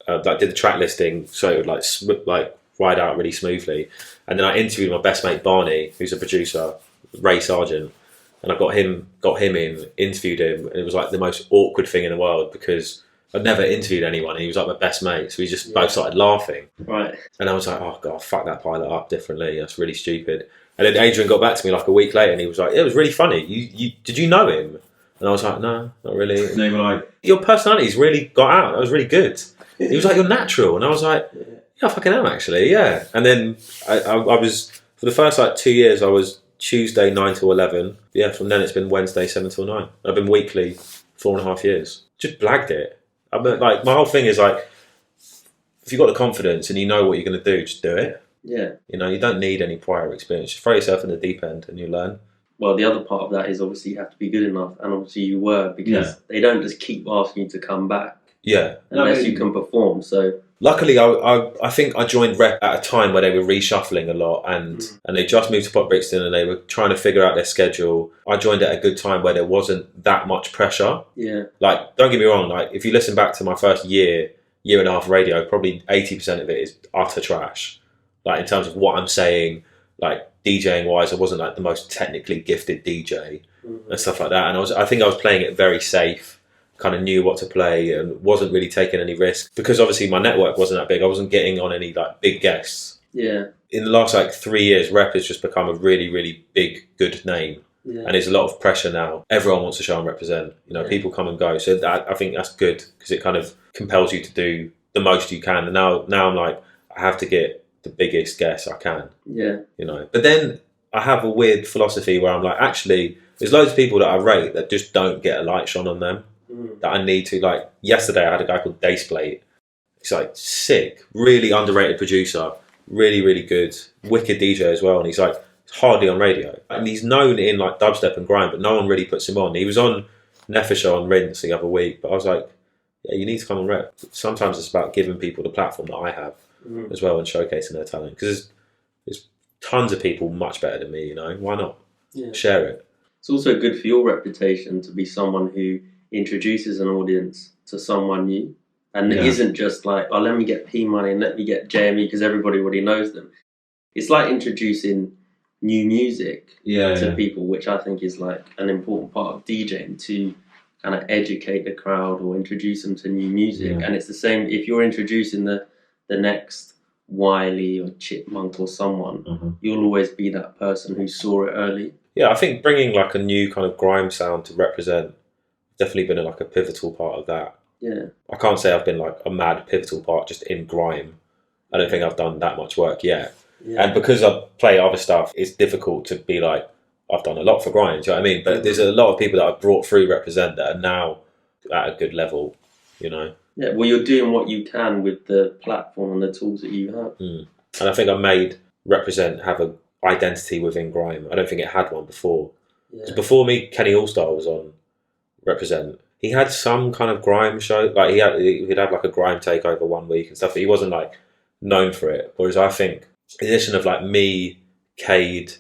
Like did the track listing so it would like ride out really smoothly. And then I interviewed my best mate Barney, who's a producer, Ray Sargent, and I got him in, interviewed him, and it was like the most awkward thing in the world because I'd never interviewed anyone, and he was like my best mate, so we just both started laughing. Right. And I was like, "Oh god, fuck that pilot up differently. That's really stupid." And then Adrian got back to me like a week later, and he was like, "It was really funny. You did you know him?" And I was like, "No, not really." And they were like, "Your personality's really got out. That was really good." He was like, "You're natural," and I was like, "Yeah, I fucking am actually, yeah." And then I was, for the first like 2 years, I was Tuesday 9 to 11. Yeah, from then it's been Wednesday 7 till 9. I've been weekly 4.5 years. Just blagged it. I mean, like, my whole thing is like, if you've got the confidence and you know what you're going to do, just do it. Yeah. You know, you don't need any prior experience. Just throw yourself in the deep end and you learn. Well, the other part of that is obviously you have to be good enough, and obviously you were, because they don't just keep asking you to come back. Yeah. Unless you can perform. So Luckily, I think I joined Rep at a time where they were reshuffling a lot, and they just moved to Pop Brixton, and they were trying to figure out their schedule. I joined at a good time where there wasn't that much pressure. Yeah. Like, don't get me wrong. Like, if you listen back to my first year and a half radio, probably 80% of it is utter trash. Like, in terms of what I'm saying, like DJing wise, I wasn't like the most technically gifted DJ and stuff like that. And I think I was playing it very safe, kind of knew what to play and wasn't really taking any risks because obviously my network wasn't that big. I wasn't getting on any like big guests. Yeah. In the last like 3 years, Rep has just become a really, really big, good name. Yeah. And there's a lot of pressure now. Everyone wants to show and represent. You know, people come and go. So that, I think that's good because it kind of compels you to do the most you can. And now I'm like, I have to get the biggest guests I can. Yeah. You know, but then I have a weird philosophy where I'm like, actually, there's loads of people that I rate that just don't get a light shone on them. That I need to, like, yesterday I had a guy called Daceplate. He's like sick, really underrated producer, really, really good, wicked DJ as well. And he's like hardly on radio. And he's known in like dubstep and grime, but no one really puts him on. He was on Nefisha on Rinse the other week, but I was like, yeah, you need to come on Rep. Sometimes it's about giving people the platform that I have as well and showcasing their talent. Because there's tons of people much better than me, you know, why not? Yeah. Share it. It's also good for your reputation to be someone who introduces an audience to someone new and it isn't just like, oh, let me get P Money and let me get JME because everybody already knows them. It's like introducing new music to people, which I think is like an important part of DJing, to kind of educate the crowd or introduce them to new music. And it's the same if you're introducing the next Wiley or Chipmunk or someone, you'll always be that person who saw it early. Yeah, I think bringing like a new kind of grime sound to Represent definitely been like a pivotal part of that. Yeah. I can't say I've been like a mad pivotal part just in grime. I don't think I've done that much work yet. Yeah. And because I play other stuff, it's difficult to be like, I've done a lot for grime, do you know what I mean? But there's a lot of people that I've brought through Represent that are now at a good level, you know? Yeah, well, you're doing what you can with the platform and the tools that you have. And I think I made Represent have an identity within grime. I don't think it had one before. Because before me, Kenny Allstar was on Represent. He had some kind of grime show, like he'd have like a grime takeover one week and stuff, but he wasn't like known for it. Whereas I think the addition of like me, Cade,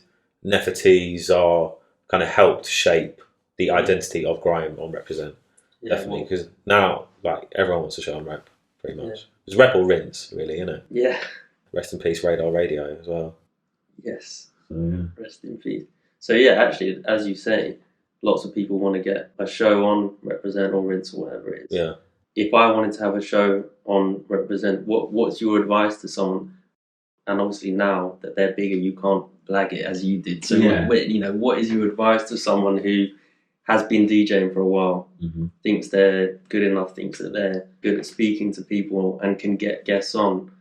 Nefertiti, are kind of helped shape the identity of grime on Represent. Definitely, because now like everyone wants to show on Rep, pretty much. It's Rep or Rinse, really, isn't it? Yeah. Rest in peace, Radar Radio as well. Yes. Rest in peace. So yeah, actually, as you say, lots of people want to get a show on Represent or Rinse or whatever it is. Yeah. If I wanted to have a show on Represent, what's your advice to someone? And obviously now that they're bigger, you can't blag it as you did. So what is your advice to someone who has been DJing for a while, thinks they're good enough, thinks that they're good at speaking to people and can get guests on?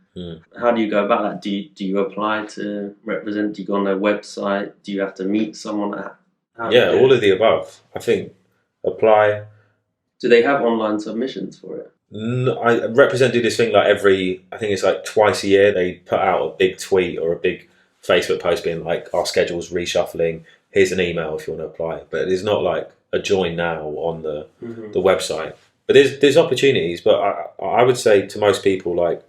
How do you go about that? Do you apply to Represent? Do you go on their website? Do you have to meet someone? All of the above. I think apply. Do they have online submissions for it? I Represent do this thing like I think it's like twice a year, they put out a big tweet or a big Facebook post being like, our schedule's reshuffling, here's an email if you want to apply. But it's not like a join now on the website. But there's opportunities, but I would say to most people, like,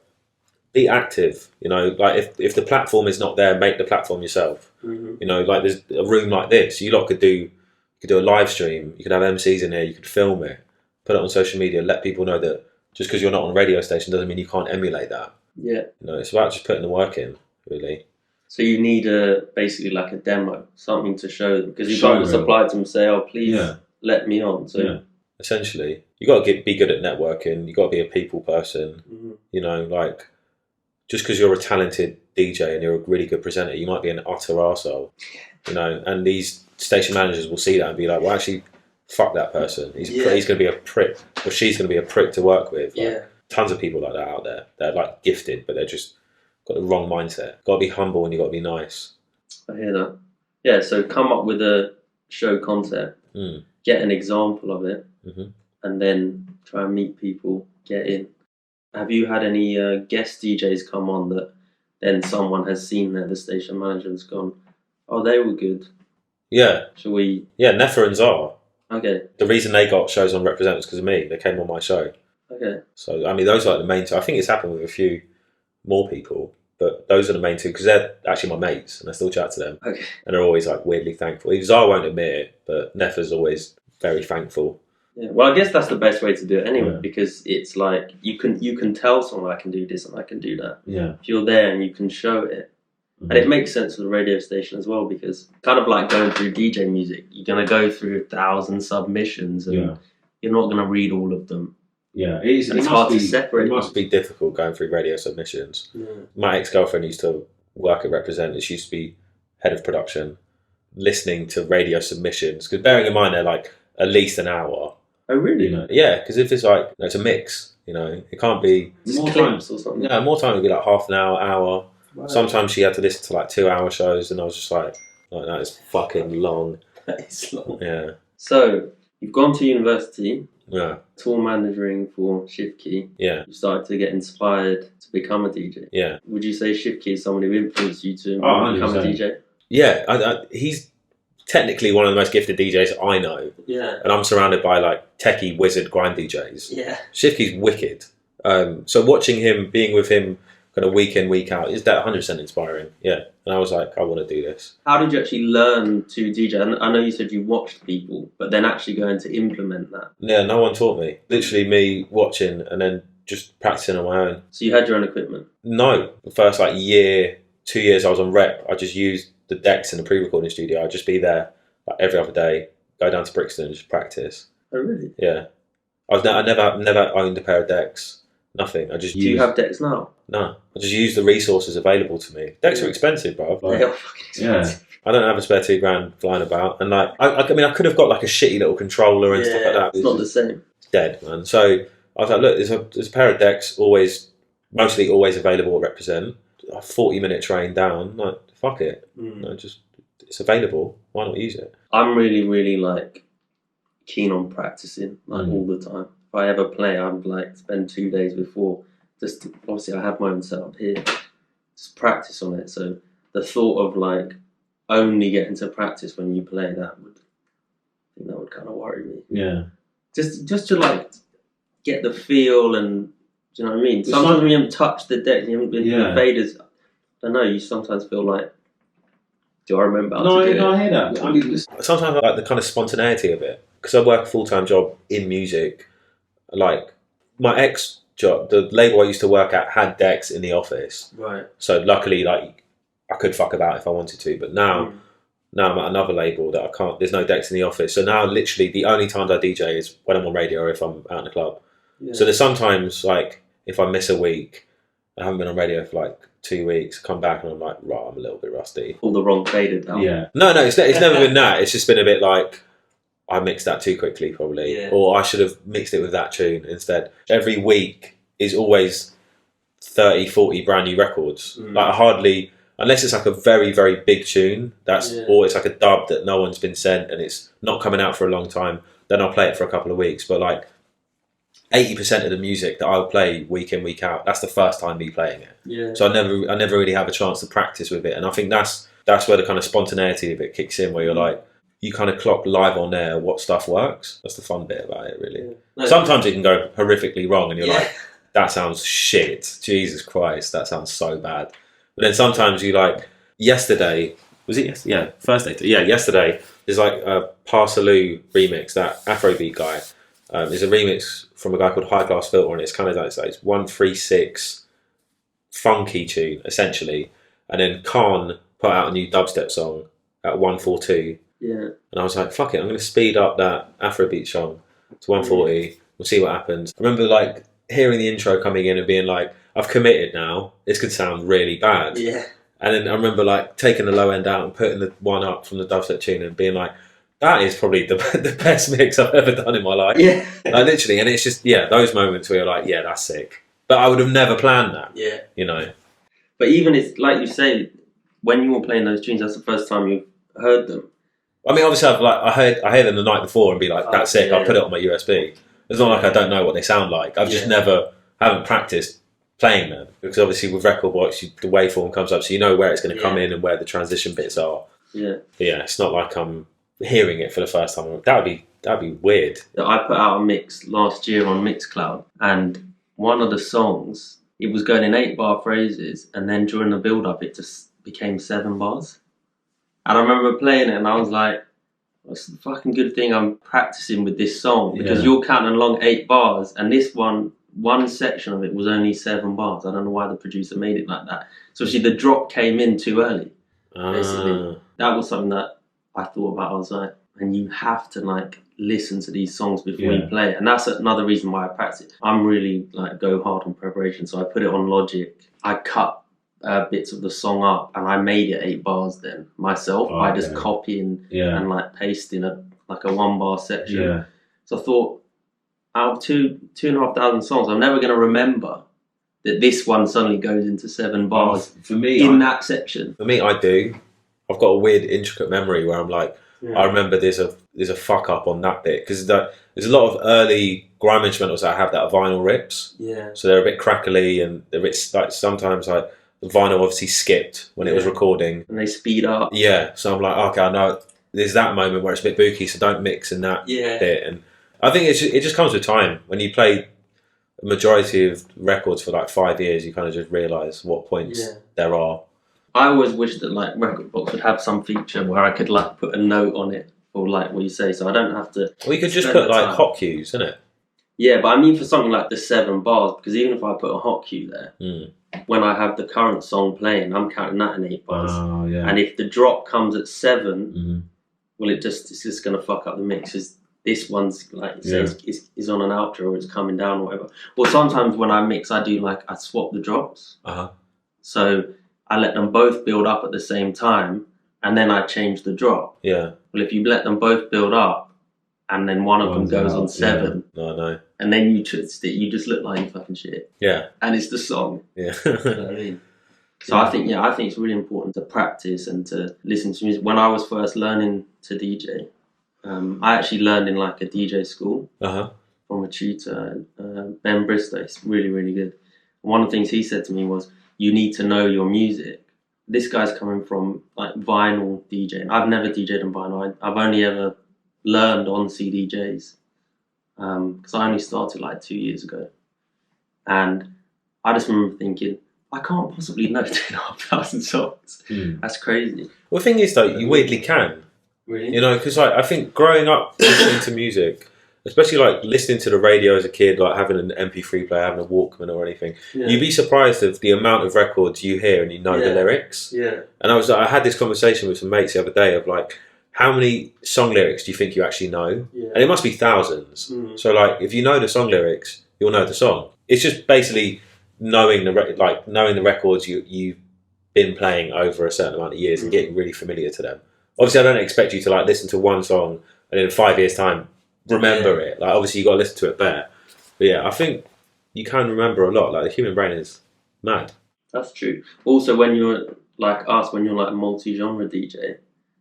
be active, you know, like if the platform is not there, make the platform yourself. You know, like there's a room like this, you lot could do a live stream, you could have MCs in here, you could film it, put it on social media, let people know that just because you're not on a radio station doesn't mean you can't emulate that. Yeah. You know, it's about just putting the work in, really. So you need basically like a demo, something to show them, because you can't just apply to them and say, oh, please let me on. So essentially, you got to be good at networking, you got to be a people person, you know, like, just because you're a talented DJ and you're a really good presenter, you might be an utter arsehole, you know, and these station managers will see that and be like, well, actually, fuck that person. He's going to be a prick, or she's going to be a prick to work with. Like, tons of people like that out there. They're like gifted, but they're just got the wrong mindset. Got to be humble and you got to be nice. I hear that. Yeah, so come up with a show concept, get an example of it, and then try and meet people, get in. Have you had any guest DJs come on that then someone has seen that the station manager has gone, oh, they were good? Yeah. Shall we? Yeah, Nefer and Zar. Okay. The reason they got shows on Represent was because of me. They came on my show. Okay. So, I mean, those are like the main two. I think it's happened with a few more people, but those are the main two because they're actually my mates and I still chat to them. Okay. And they're always like weirdly thankful. Even Zara won't admit it, but Nefa's always very thankful. Yeah. Well, I guess that's the best way to do it anyway, because it's like you can tell someone I can do this and I can do that. Yeah. If you're there and you can show it. And it makes sense for the radio station as well, because kind of like going through DJ music, you're going to go through 1,000 submissions and you're not going to read all of them. Yeah, it's hard to separate. It must be difficult going through radio submissions. Yeah. My ex-girlfriend used to work at Reprezent. She used to be head of production, listening to radio submissions. Because bearing in mind they're like at least an hour. Oh, really? You know? Yeah, because if it's like, it's a mix, it can't be... More clips or something. Yeah, more time would be like half an hour. Right. Sometimes she had to listen to like 2-hour shows and I was just like that is fucking long. That is long. Yeah. So, you've gone to university. Yeah. Tour managing for Shifkey. Yeah. You started to get inspired to become a DJ. Yeah. Would you say Shifkey is someone who influenced you to become a DJ? Yeah, he's technically one of the most gifted DJs I know. Yeah. And I'm surrounded by like techie wizard Grime DJs. Yeah. Shifkey's wicked. So watching him, being with him kind of week in, week out, is that 100% inspiring. Yeah. And I was like, I want to do this. How did you actually learn to DJ? And I know you said you watched people, but then actually going to implement that. Yeah, no one taught me. Literally me watching and then just practicing on my own. So you had your own equipment? No. The first like 2 years I was on Rep, I just used the decks in the pre-recording studio. I'd just be there like every other day, go down to Brixton and just practice. Oh, really? Yeah. I never owned a pair of decks. Nothing. Do you have decks now? No. I just use the resources available to me. Decks are expensive, bro. They are fucking expensive. Yeah. I don't have a spare $2,000 flying about. And like, I mean, I could have got like a shitty little controller and stuff like that. It's not the same. It's dead, man. So I was like, look, there's a pair of decks mostly always available at Reprezent. A 40-minute train down. Like, fuck it. It's available. Why not use it? I'm really, really like keen on practicing all the time. If I ever play, I'm like spend 2 days before. Just obviously, I have my own setup here. Just practice on it. So the thought of like only getting to practice when you play that would kind of worry me. Yeah. Just to like get the feel and do you know what I mean? Sometimes when you haven't touched the deck, you haven't been in the faders. I don't know. You sometimes feel like, do I remember how to do it? No, I hear that. Sometimes I like the kind of spontaneity of it because I work a full-time job in music. Like my ex job, the label I used to work at had decks in the office. Right. So luckily, like I could fuck about if I wanted to. But now I'm at another label that I can't. There's no decks in the office. So now, literally, the only times I DJ is when I'm on radio or if I'm out in the club. Yeah. So there's sometimes like if I miss a week, I haven't been on radio for like 2 weeks. Come back and I'm like, right, I'm a little bit rusty. Pull the wrong fader down. Yeah. No, it's never been that. It's just been a bit like, I mixed that too quickly, probably. Yeah. Or I should have mixed it with that tune instead. Every week is always 30, 40 brand new records. Like hardly, unless it's like a very, very big tune, or it's like a dub that no one's been sent and it's not coming out for a long time, then I'll play it for a couple of weeks. But like 80% of the music that I'll play week in, week out, that's the first time me playing it. Yeah. So I never really have a chance to practice with it. And I think that's where the kind of spontaneity of it kicks in, where you're like, you kind of clock live on air what stuff works. That's the fun bit about it, really. Yeah. No, sometimes it can go horrifically wrong and you're like, that sounds shit. Jesus Christ, that sounds so bad. But then sometimes you like, yesterday, was it yesterday? Yeah, Thursday. Yeah, yesterday, there's like a Parsaloo remix, that Afrobeat guy. There's a remix from a guy called High Class Filter and it's kind of like it's 136 funky tune, essentially. And then Khan put out a new dubstep song at 142. Yeah. And I was like, fuck it, I'm going to speed up that Afrobeat song to 140. We'll see what happens. I remember like hearing the intro coming in and being like, I've committed now. This could sound really bad. Yeah. And then I remember like taking the low end out and putting the one up from the dubstep tune and being like, that is probably the best mix I've ever done in my life. Yeah. Like literally. And it's just, those moments where you're like, yeah, that's sick. But I would have never planned that. Yeah. You know. But even it's like you say, when you were playing those tunes, that's the first time you heard them. I mean, obviously, I heard them the night before and be like, "That's sick." I'll put it on my USB. It's not like I don't know what they sound like. I've just haven't practiced playing them because obviously with record box, the waveform comes up, so you know where it's going to come in and where the transition bits are. Yeah. But yeah, it's not like I'm hearing it for the first time. That would be That'd be weird. I put out a mix last year on Mixcloud, and one of the songs, it was going in 8-bar phrases, and then during the build-up, it just became 7 bars. And I remember playing it, and I was like, it's the fucking good thing I'm practicing with this song, because you're counting along 8 bars, and this one section of it was only 7 bars. I don't know why the producer made it like that. So actually the drop came in too early. Basically, that was something that I thought about. I was like, and you have to like listen to these songs before you play it. And that's another reason why I practice it. I'm really like go hard on preparation. So I put it on Logic. I cut bits of the song up, and I made it 8 bars then myself by just copying and like pasting a 1-bar section. So I thought, out of 2,500 songs, I'm never going to remember that this one suddenly goes into 7 bars for me, that section. For me, I do. I've got a weird, intricate memory where I'm like, I remember there's a fuck up on that bit, because there's a lot of early grime instrumentals that have that are vinyl rips. Yeah. So they're a bit crackly, and they're a bit like sometimes like the vinyl obviously skipped when it was recording, and they speed up. Yeah. So I'm like, okay, I know there's that moment where it's a bit booky, so don't mix in that bit. And I think it just comes with time. When you play a majority of records for like 5 years, you kind of just realise what points there are. I always wish that like Rekordbox would have some feature where I could like put a note on it, or like what you say, so I don't have to. Well, you could just put like hot cues, isn't it? Yeah, but I mean for something like the 7 bars, because even if I put a hot cue there, when I have the current song playing, I'm counting that in 8 bars. Oh, yeah. And if the drop comes at 7, well, it's just going to fuck up the mix. Because this one's like it says is on an outro, or it's coming down or whatever. Or sometimes when I mix, I do like I swap the drops. So I let them both build up at the same time, and then I change the drop. Yeah. Well, if you let them both build up, and then one of them goes on 7, no. And then you just look like you fucking shit. Yeah. And it's the song. Yeah. You know what I mean? So I think it's really important to practice and to listen to music. When I was first learning to DJ, I actually learned in like a DJ school from a tutor, Ben Bristow. He's really, really good. And one of the things he said to me was, you need to know your music. This guy's coming from like vinyl DJing. I've never DJed on vinyl. I've only ever learned on CDJs, because I only started like 2 years ago. And I just remember thinking, I can't possibly know 2,500 songs. That's crazy. Well, the thing is though, you weirdly can. Really? You know, because like, I think growing up listening to music, especially like listening to the radio as a kid, like having an MP3 player, having a Walkman or anything, you'd be surprised of the amount of records you hear and you know the lyrics. Yeah. And I had this conversation with some mates the other day of like, how many song lyrics do you think you actually know? Yeah. And it must be thousands. So like, if you know the song lyrics, you'll know the song. It's just basically knowing the records you've been playing over a certain amount of years and getting really familiar to them. Obviously, I don't expect you to like listen to one song and in 5 years' time remember it. Like obviously, you got to listen to it better. But yeah, I think you can remember a lot. Like the human brain is mad. That's true. Also, when you're like us, when you're like a multi-genre DJ,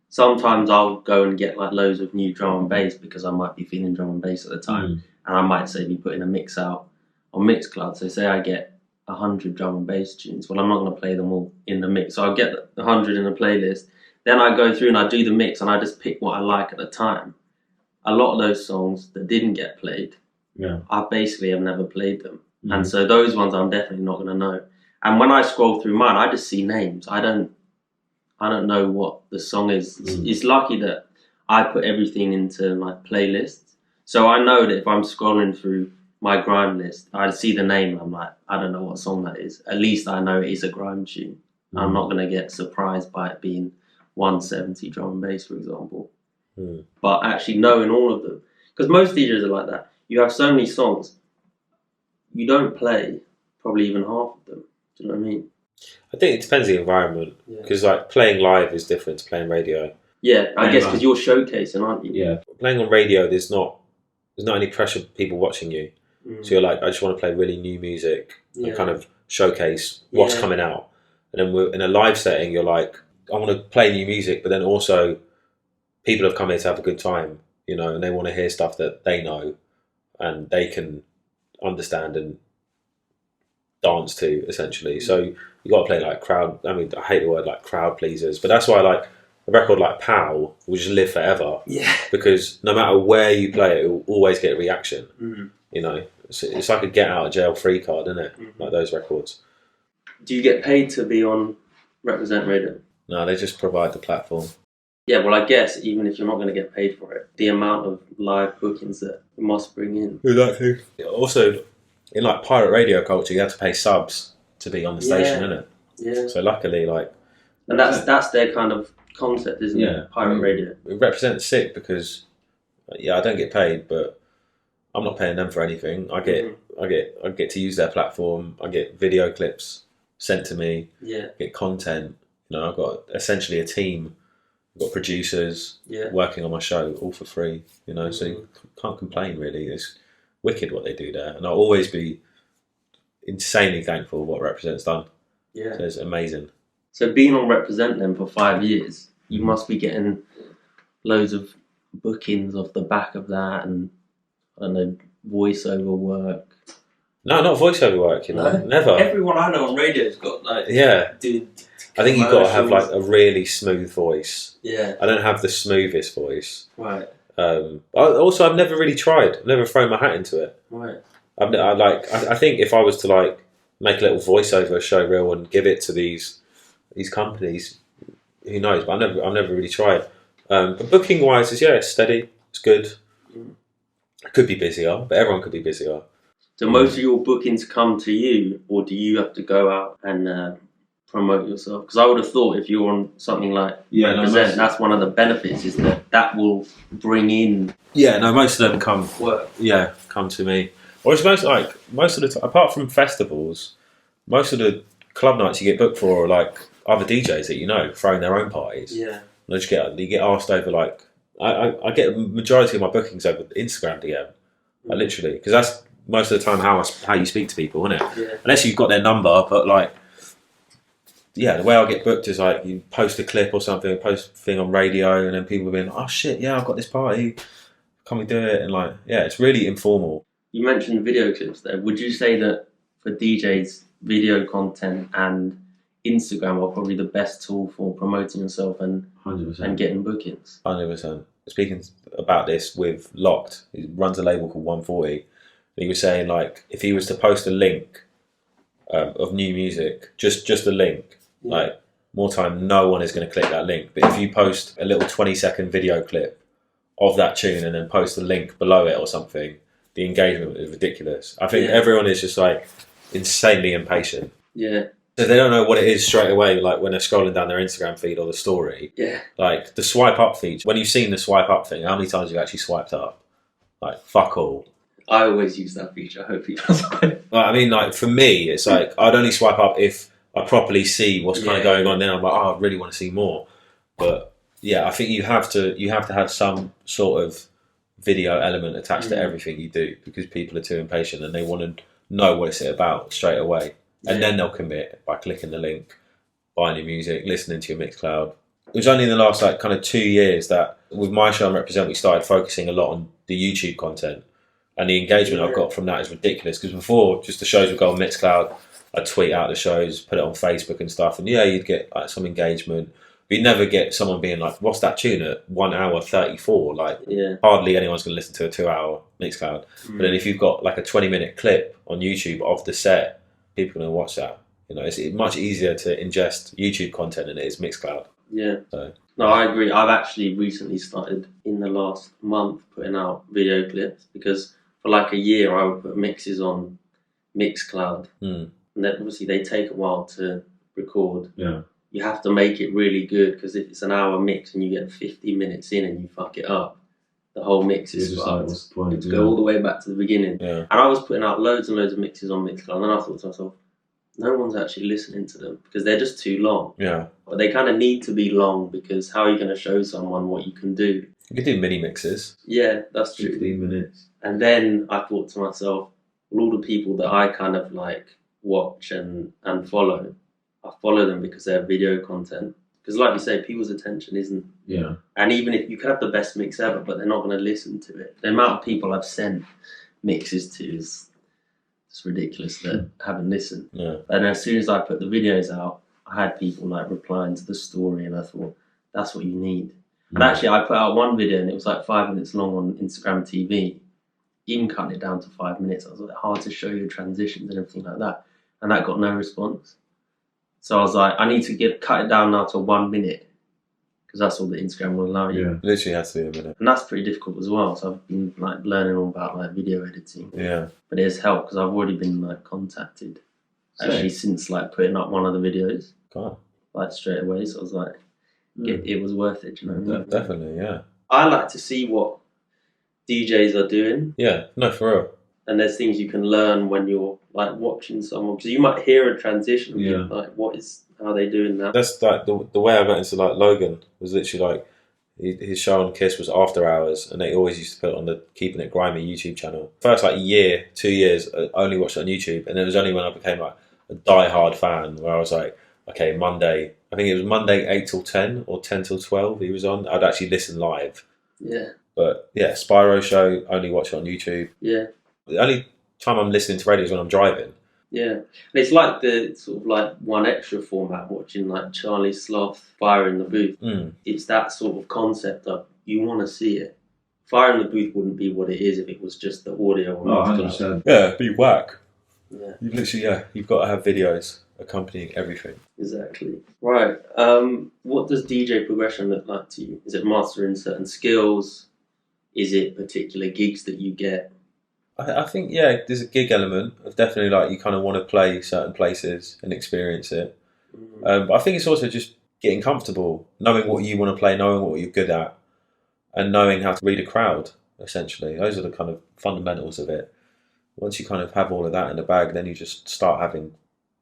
sometimes I'll go and get like loads of new drum and bass because I might be feeling drum and bass at the time, and I might say be putting a mix out on Mixcloud. So say I get 100 drum and bass tunes. Well, I'm not going to play them all in the mix. So I'll get 100 in a playlist. Then I go through and I do the mix and I just pick what I like at the time. A lot of those songs that didn't get played, I basically have never played them. And so those ones I'm definitely not going to know. And when I scroll through mine, I just see names. I don't know what the song is. It's lucky that I put everything into my playlist. So I know that if I'm scrolling through my grime list, I see the name and I'm like, I don't know what song that is. At least I know it is a grime tune. I'm not going to get surprised by it being 170 drum and bass, for example. But actually knowing all of them, because most DJs are like that. You have so many songs, you don't play probably even half of them. Do you know what I mean? I think it depends on the environment, because like playing live is different to playing radio. Yeah, I guess because you're showcasing, aren't you? Yeah, playing on radio, there's not any pressure of people watching you. So you're like, I just want to play really new music and kind of showcase what's coming out. And then in a live setting, you're like, I want to play new music, but then also people have come here to have a good time, you know, and they want to hear stuff that they know and they can understand and dance to, essentially. So you got to play like crowd. I mean, I hate the word like crowd pleasers, but that's why a record like Pow will just live forever. Yeah. Because no matter where you play it will always get a reaction. Mm-hmm. You know, it's like a get out of jail free card, isn't it? Mm-hmm. Like those records. Do you get paid to be on Reprezent Radio? No, they just provide the platform. Yeah, well, I guess even if you're not going to get paid for it, the amount of live bookings that it must bring in. Exactly. Also, in like pirate radio culture, you have to pay subs to be on the station, isn't it? Yeah. So luckily, like, and that's their kind of concept, isn't it? Pirate radio. It represents sick because, I don't get paid, but I'm not paying them for anything. I get to use their platform. I get video clips sent to me. Yeah. Get content. You know, I've got essentially a team. I've got producers working on my show all for free. You know, so you can't complain really. It's wicked what they do there, and I'll always be insanely thankful for what Reprezent's done. Yeah, so it's amazing. So being on Reprezent then for 5 years, you must be getting loads of bookings off the back of that, and I don't know, voiceover work. No, not voiceover work. You know, never. Everyone I know on radio's got like dude. I think you've got to have like a really smooth voice. Yeah. I don't have the smoothest voice. Right. I've never really tried. I've never thrown my hat into it. Right. I think if I was to like make a little voiceover show reel and give it to these companies, who knows? But I've never really tried. But booking wise, it's steady. It's good. It could be busier, but everyone could be busier. So most of your bookings come to you, or do you have to go out and promote yourself? Because I would have thought if you're on something like Reprezent, that's one of the benefits, is that will bring in. Yeah, no, most of them come work. Yeah, come to me. Or it's most of the time, apart from festivals, most of the club nights you get booked for are like other DJs that you know throwing their own parties. Yeah. And you get asked over like I get a majority of my bookings over Instagram DM. Literally, because that's most of the time how you speak to people, isn't it? Yeah. Unless you've got their number, but like. Yeah, the way I get booked is like you post a clip or something, post a thing on radio, and then people will be like, oh shit, yeah, I've got this party, can we do it? And like, yeah, it's really informal. You mentioned video clips there. Would you say that for DJs, video content and Instagram are probably the best tool for promoting yourself and 100%. And getting bookings? 100%. Speaking about this with Locked, he runs a label called 140. He was saying like, if he was to post a link of new music, just a link, like more time, no one is going to click that link. But if you post a little 20-second video clip of that tune and then post a link below it or something, the engagement is ridiculous. I think everyone is just like insanely impatient. Yeah. So they don't know what it is straight away, like when they're scrolling down their Instagram feed or the story. Yeah. Like the swipe up feature. When you've seen the swipe up thing, how many times have you actually swiped up? Like, fuck all. I always use that feature. I hope he does. I mean, like for me, it's like I'd only swipe up if I properly see what's kind of going on. Then I'm like, oh, I really want to see more. But yeah, I think you have to have some sort of video element attached to everything you do, because people are too impatient and they want to know what it's about straight away, and then they'll commit by clicking the link, buying your music, listening to your Mixcloud. It was only in the last like kind of 2 years that with my show on Reprezent we started focusing a lot on the YouTube content. And the engagement I've got from that is ridiculous, because before, just the shows would go on Mixcloud, I'd tweet out the shows, put it on Facebook and stuff, and you'd get like some engagement. But you'd never get someone being like, what's that tune at 1 hour 34? Like, hardly anyone's going to listen to a 2 hour Mixcloud. But then if you've got like a 20-minute clip on YouTube of the set, people are going to watch that. You know, it's much easier to ingest YouTube content than it is Mixcloud. Yeah. So. No, I agree. I've actually recently started in the last month putting out video clips, because for like a year I would put mixes on Mixcloud. And then obviously they take a while to record. Yeah. You have to make it really good, because if it's an hour mix and you get 50 minutes in and you fuck it up, the whole mix is fucked. Like, go all the way back to the beginning. Yeah. And I was putting out loads and loads of mixes on Mixcloud, and then I thought to myself, no one's actually listening to them because they're just too long. Yeah. But they kind of need to be long, because how are you going to show someone what you can do? You could do mini mixes. Yeah, that's true. 15 minutes. And then I thought to myself, well, all the people that I kind of like watch and follow, I follow them because they have video content. Because like you say, people's attention isn't... Yeah. And even if you could have the best mix ever, but they're not going to listen to it. The amount of people I've sent mixes to is it's ridiculous that haven't listened. Yeah. And as soon as I put the videos out, I had people like replying to the story, and I thought, that's what you need. And actually, I put out one video and it was like 5 minutes long on Instagram TV. Even cutting it down to 5 minutes, I was like, hard to show you transitions and everything like that. And that got no response. So I was like, I need to cut it down now to 1 minute, because that's all the Instagram will allow you. Yeah, literally has to be a minute. And that's pretty difficult as well. So I've been like learning all about like video editing. Yeah. But it has helped because I've already been like contacted actually since like putting up one of the videos. God. Like straight away. So I was like, it was worth it, you know? Definitely, yeah. I like to see what DJs are doing. Yeah, no, for real. And there's things you can learn when you're like watching someone, because you might hear a transition and be like, how are they doing that? That's like the way I got into like Logan was literally like his show on Kiss was after hours, and they always used to put it on the Keeping It Grimy YouTube channel. First like year, 2 years, I only watched it on YouTube, and it was only when I became like a die-hard fan where I was like, okay, Monday, I think it was Monday 8 till 10 or 10 till 12 he was on. I'd actually listen live. Yeah. But yeah, Spyro show, only watch it on YouTube. Yeah. The only time I'm listening to radio is when I'm driving. Yeah. And it's like the sort of like One Extra format, watching like Charlie Sloth Fire in the Booth. It's that sort of concept of you want to see it. Fire in the Booth wouldn't be what it is if it was just the audio. 100%. Yeah, be whack. Yeah. You literally, you've got to have videos accompanying everything. Exactly. Right. What does DJ progression look like to you? Is it mastering certain skills? Is it particular gigs that you get? I think, there's a gig element of definitely like you kind of want to play certain places and experience it. But I think it's also just getting comfortable, knowing what you want to play, knowing what you're good at, and knowing how to read a crowd, essentially. Those are the kind of fundamentals of it. Once you kind of have all of that in the bag, then you just start having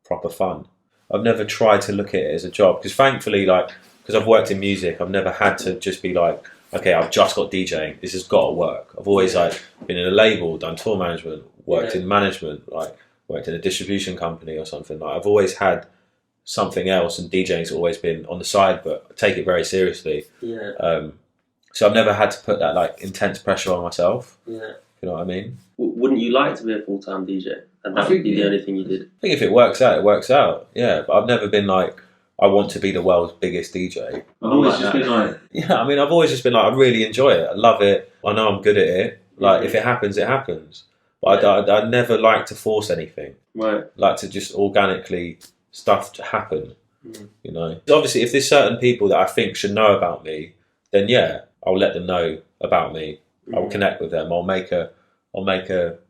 proper fun. I've never tried to look at it as a job, because thankfully, like, because I've worked in music, I've never had to just be like, okay, I've just got DJing, this has got to work. I've always like been in a label, done tour management, worked in management, like worked in a distribution company or something. Like I've always had something else, and DJing's always been on the side, but I take it very seriously. Yeah. So I've never had to put that like intense pressure on myself. Yeah. You know what I mean? Wouldn't you like to be a full-time DJ? And that would be the only thing you did? I think if it works out, it works out. Yeah, but I've never been like, I want to be the world's biggest DJ. I've always just been like... Yeah, I mean, I've always just been like, I really enjoy it. I love it. I know I'm good at it. Like, if it happens, it happens. But I never like to force anything. Right. Like to just organically stuff to happen, you know. Obviously, if there's certain people that I think should know about me, then I'll let them know about me. I'll connect with them. I'll make an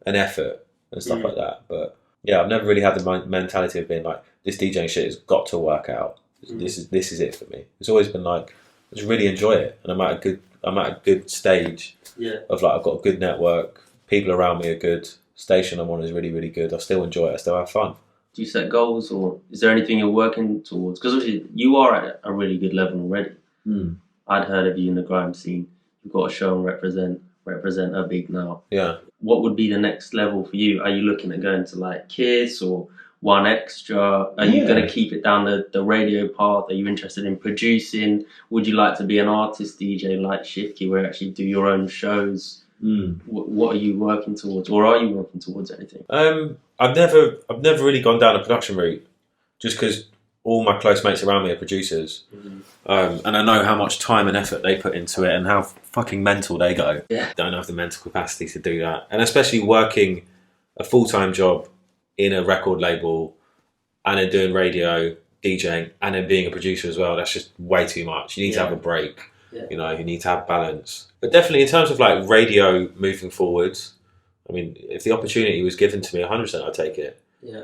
effort and stuff like that. But yeah, I've never really had the mentality of being like, this DJing shit has got to work out. This is it for me. It's always been like, I just really enjoy it, and I'm at a good stage of like, I've got a good network, people around me are good, station I'm on is really, really good. I still enjoy it. I still have fun. Do you set goals, or is there anything you're working towards? Because obviously you are at a really good level already. I'd heard of you in the grime scene. You've got a show on Reprezent are big now. Yeah. What would be the next level for you? Are you looking at going to like Kiss or One Extra? Are you going to keep it down the radio path? Are you interested in producing? Would you like to be an artist DJ like Shifky, where you actually do your own shows? What are you working towards, or are you working towards anything? I've never really gone down a production route, just because all my close mates around me are producers, and I know how much time and effort they put into it, and how fucking mental they go. Yeah. Don't have the mental capacity to do that, and especially working a full-time job in a record label, and then doing radio, DJing, and then being a producer as well. That's just way too much. You need to have a break. You know, you need to have balance. But definitely in terms of like radio moving forwards, I mean, if the opportunity was given to me, 100% I'd take it. Yeah.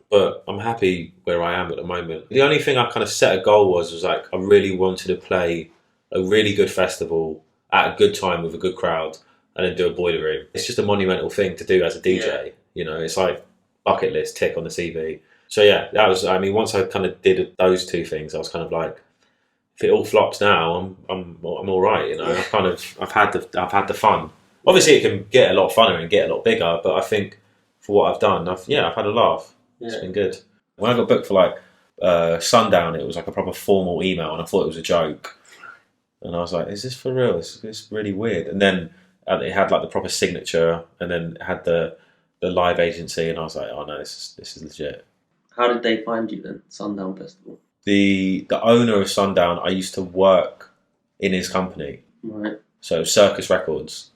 But I'm happy where I am at the moment. The only thing I kind of set a goal was like, I really wanted to play a really good festival at a good time with a good crowd, and then do a boiler room. It's just a monumental thing to do as a DJ. You know, it's like bucket list tick on the CV. So yeah, that was, I mean, once I kind of did those two things, I was kind of like, if it all flops now, I'm all right. You know, I've had the fun. Obviously, it can get a lot funner and get a lot bigger, but I think for what I've done, I've had a laugh. It's been good. When I got booked for like Sundown, it was like a proper formal email, and I thought it was a joke. And I was like, is this for real? It's really weird. And then it had like the proper signature, and then it had the live agency, and I was like, oh no, this is legit. How did they find you then, Sundown Festival? the owner of Sundown, I used to work in his company. Right. So Circus Records.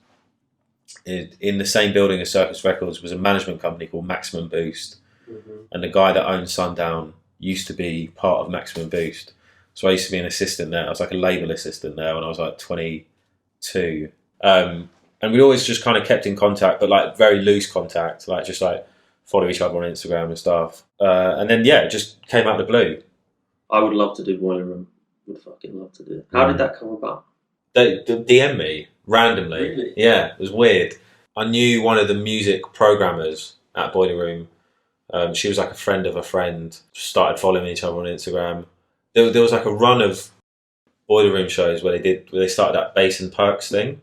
In the same building as Circus Records was a management company called Maximum Boost. And the guy that owned Sundown used to be part of Maximum Boost. So I used to be an assistant there. I was like a label assistant there when I was like 22. And we always just kind of kept in contact, but like very loose contact, like just like follow each other on Instagram and stuff. And then, yeah, it just came out of the blue. I would love to do Boiler Room. Would fucking love to do it. How did that come about? They DM me randomly. Really? Yeah, it was weird. I knew one of the music programmers at Boiler Room. She was like a friend of a friend. Started following each other on Instagram. There was like a run of Boiler Room shows where they started that Bass and Perks thing,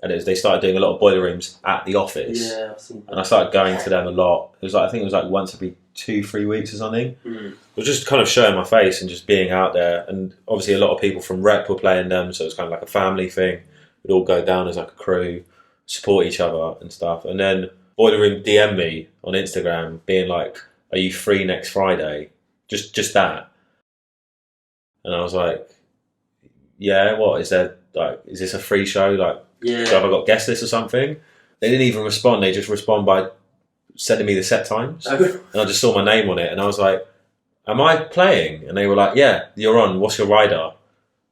and they started doing a lot of Boiler Rooms at the office. Yeah, I've seen that. And I started going to them a lot. It was like, I think it was like once every 2-3 weeks or something. It was just kind of showing my face and just being out there. And obviously a lot of people from Rep were playing them, so it was kind of like a family thing. We'd all go down as like a crew, support each other and stuff. And then Boiler Room DM me on Instagram being like, "Are you free next Friday?" Just that. And I was like, "Yeah, what is there? Like, is this a free show? Like, have I got guest list or something?" They didn't even respond. They just respond by sending me the set times, and I just saw my name on it, and I was like, "Am I playing?" And they were like, "Yeah, you're on. What's your rider?"